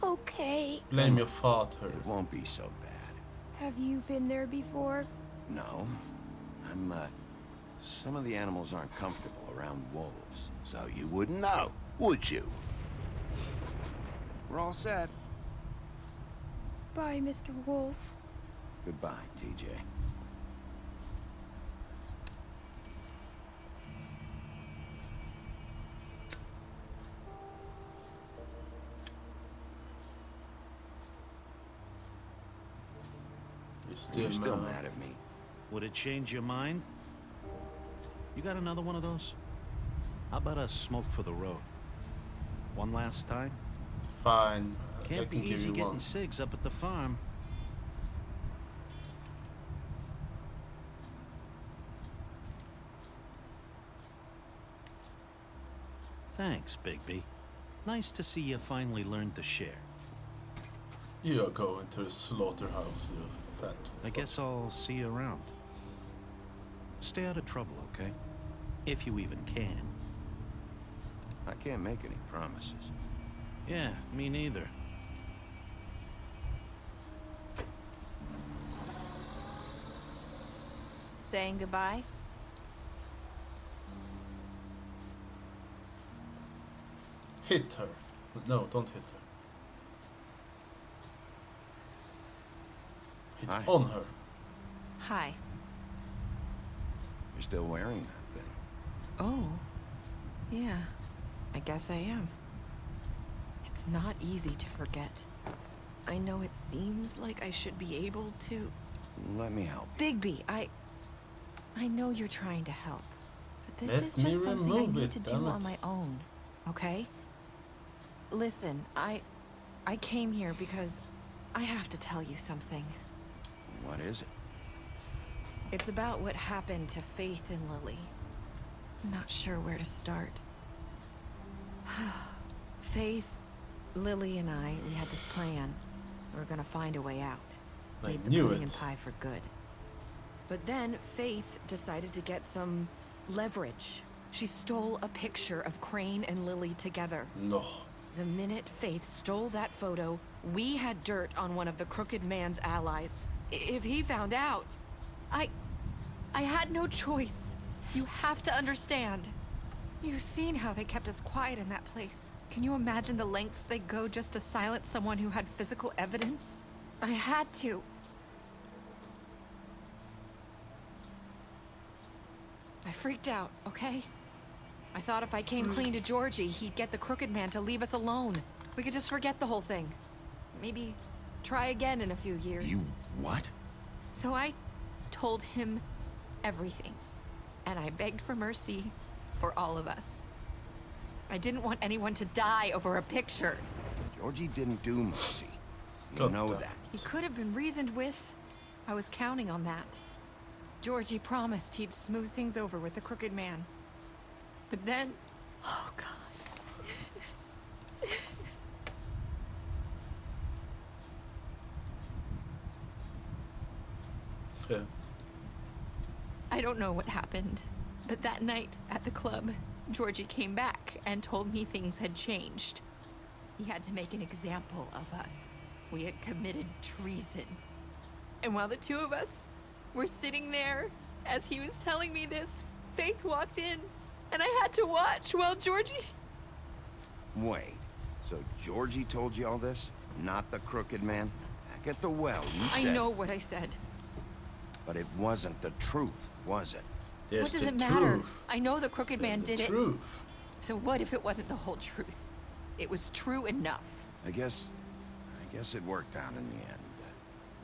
Okay. Blame your father. It won't be so bad. Have you been there before? No. Some of the animals aren't comfortable around wolves, so you wouldn't know, would you? We're all set. Bye, Mr. Wolf. Goodbye, TJ. You're You're still mad at me. Would it change your mind? You got another one of those? How about a smoke for the road? One last time? Fine. I Can't be can give easy you getting one. cigs up at the farm. Thanks, Bigby. Nice to see you finally learned to share. You are going to the slaughterhouse, you fat I guess I'll see you around. Stay out of trouble, okay? If you even can. I can't make any promises. Yeah, me neither. Saying goodbye? Hit her. No, don't hit her. Hit Hi. on her. Hi. You're still wearing that thing. Oh. Yeah. I guess I am. It's not easy to forget. I know it seems like I should be able to... Let me help. Bigby, I know you're trying to help. But This is just something I need to do on my own, okay? Listen, I came here because I have to tell you something. What is it? It's about what happened to Faith and Lily. I'm not sure where to start. Faith, Lily, and we had this plan. We were gonna find a way out. Leave the pudding and pie for good. But then Faith decided to get some leverage. She stole a picture of Crane and Lily together. No. The minute Faith stole that photo, we had dirt on one of the Crooked Man's allies. If he found out, I had no choice. You have to understand. You've seen how they kept us quiet in that place. Can you imagine the lengths they go just to silence someone who had physical evidence? I had to. I freaked out, okay? I thought if I came clean to Georgie, he'd get the Crooked Man to leave us alone. We could just forget the whole thing. Maybe try again in a few years. You what? So I told him everything. And I begged for mercy for all of us. I didn't want anyone to die over a picture. Georgie didn't do mercy. You know that. He could have been reasoned with. I was counting on that. Georgie promised he'd smooth things over with the Crooked Man. But then... Oh, God. Yeah. I don't know what happened, but that night at the club, Georgie came back and told me things had changed. He had to make an example of us. We had committed treason. And while the two of us were sitting there, as he was telling me this, Faith walked in, and I had to watch while Georgie... Wait, so Georgie told you all this? Not the Crooked Man? Back at the well, you said... I know what I said. But it wasn't the truth, was it? What does it matter? I know the Crooked Man did it. So what if it wasn't the whole truth? It was true enough. I guess it worked out in the end.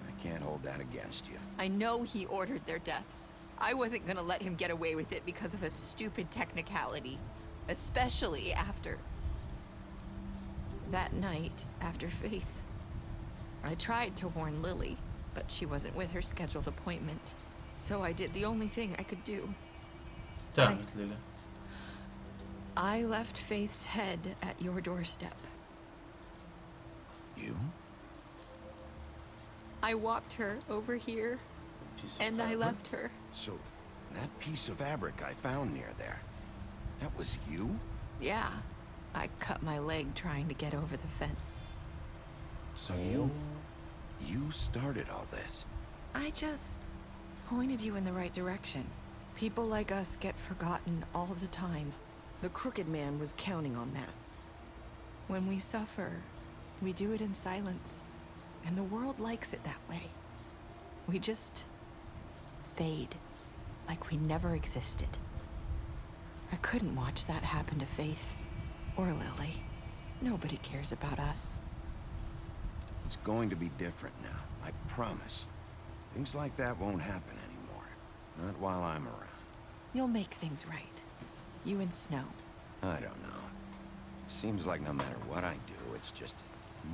I can't hold that against you. I know he ordered their deaths. I wasn't gonna let him get away with it because of a stupid technicality. Especially after... that night, after Faith. I tried to warn Lily, but she wasn't with her scheduled appointment. So I did the only thing I could do. Damn it, Lily. I left Faith's head at your doorstep. You? I walked her over here, and I left her. So, that piece of fabric I found near there, that was you? Yeah. I cut my leg trying to get over the fence. So you started all this? I just pointed you in the right direction. People like us get forgotten all the time. The Crooked Man was counting on that. When we suffer, we do it in silence. And the world likes it that way. We just fade, like we never existed. I couldn't watch that happen to Faith or Lily. Nobody cares about us. It's going to be different now, I promise. Things like that won't happen anymore. Not while I'm around. You'll make things right. You and Snow. I don't know. It seems like no matter what I do, it's just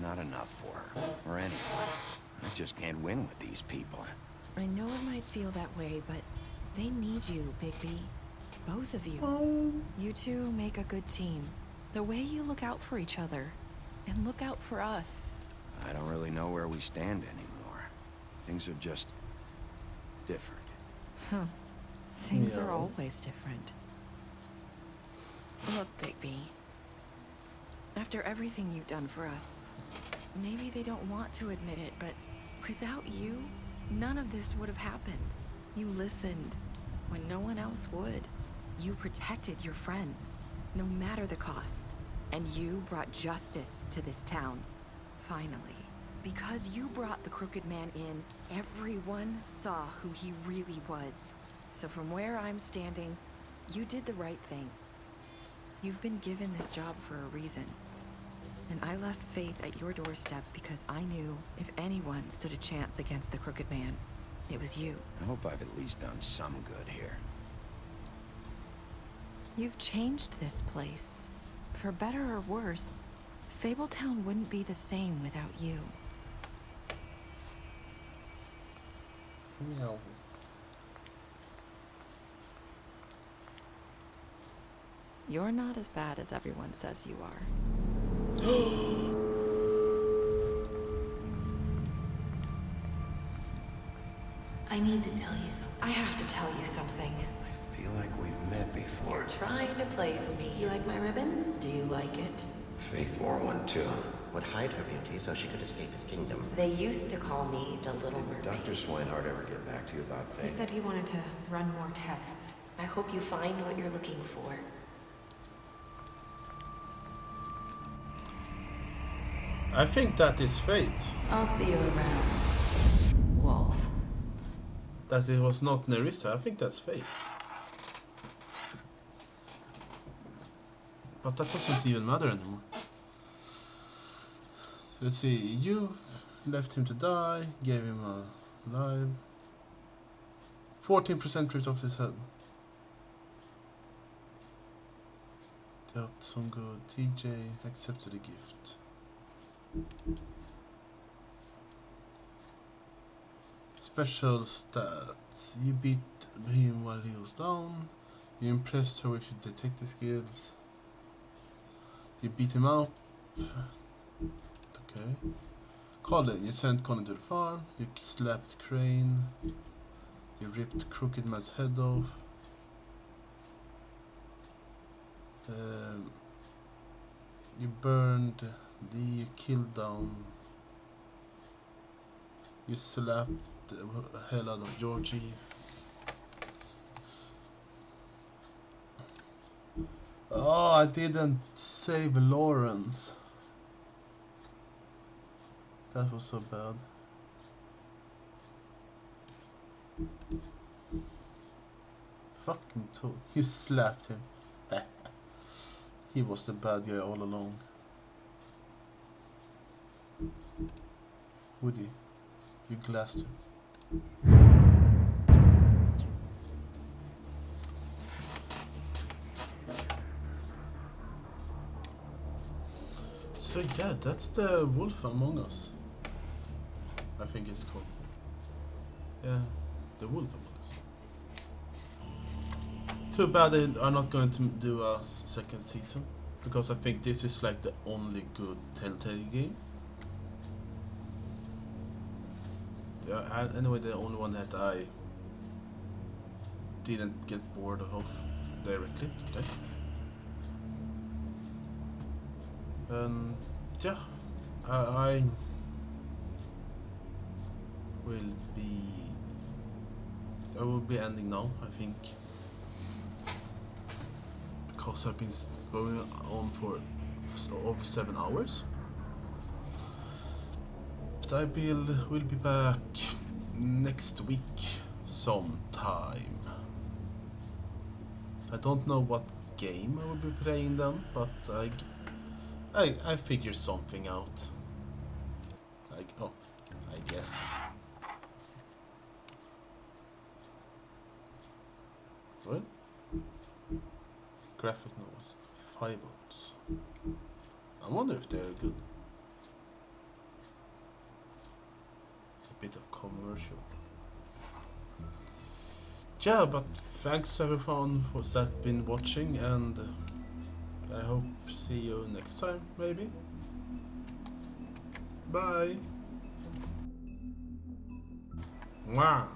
not enough for her, or anyone. I just can't win with these people. I know it might feel that way, but they need you, Bigby. Both of you. You two make a good team. The way you look out for each other, and look out for us. I don't really know where we stand anymore. Things are just different. Huh. Things are always different. Look, Bigby. After everything you've done for us, maybe they don't want to admit it, but without you, none of this would have happened. You listened when no one else would. You protected your friends, no matter the cost. And you brought justice to this town. Finally. Because you brought the Crooked Man in, everyone saw who he really was. So from where I'm standing, you did the right thing. You've been given this job for a reason. And I left Faith at your doorstep because I knew if anyone stood a chance against the Crooked Man, it was you. I hope I've at least done some good here. You've changed this place. For better or worse, Fabletown wouldn't be the same without you. Meow. You're not as bad as everyone says you are. I need to tell you something. I have to tell you something. I feel like we've met before. You're trying to place me. You like my ribbon? Do you like it? Faith wore one too. Would hide her beauty so she could escape his kingdom. They used to call me the Little Mermaid. Dr. Swinehart ever get back to you about Faith? He said he wanted to run more tests. I hope you find what you're looking for. I think that is fate. I'll see you around, Wolf. That it was not Nerissa, I think that's fate. But that doesn't even matter anymore. Let's see, you left him to die, gave him a life. 14% ripped off his head. Yep, some good. TJ accepted a gift. Special stats. You beat him while he was down. You impressed her with your detective skills. You beat him up. Okay. Colin, you sent Colin to the farm. You slapped Crane. You ripped Crooked Man's head off. You burned you killed down. You slapped the hell out of Georgie. Oh, I didn't save Lawrence. That was so bad. Fucking toad. You slapped him. He was the bad guy all along. Woody, you glassed him. So yeah, that's the Wolf Among Us. I think it's called. Yeah, the Wolf Among Us. Too bad they are not going to do a second season, because I think this is like the only good Telltale game. Anyway, the only one that I didn't get bored of directly to play. And yeah, I will be ending now, I think, because I've been going on for over 7 hours. But I will be back next week sometime. I don't know what game I will be playing then, but I figure something out. I guess. What? Graphic novels. Fables. I wonder if they are good. A bit of commercial. Yeah, but thanks everyone for that been watching, and I hope see you next time, maybe. Bye. Mwah.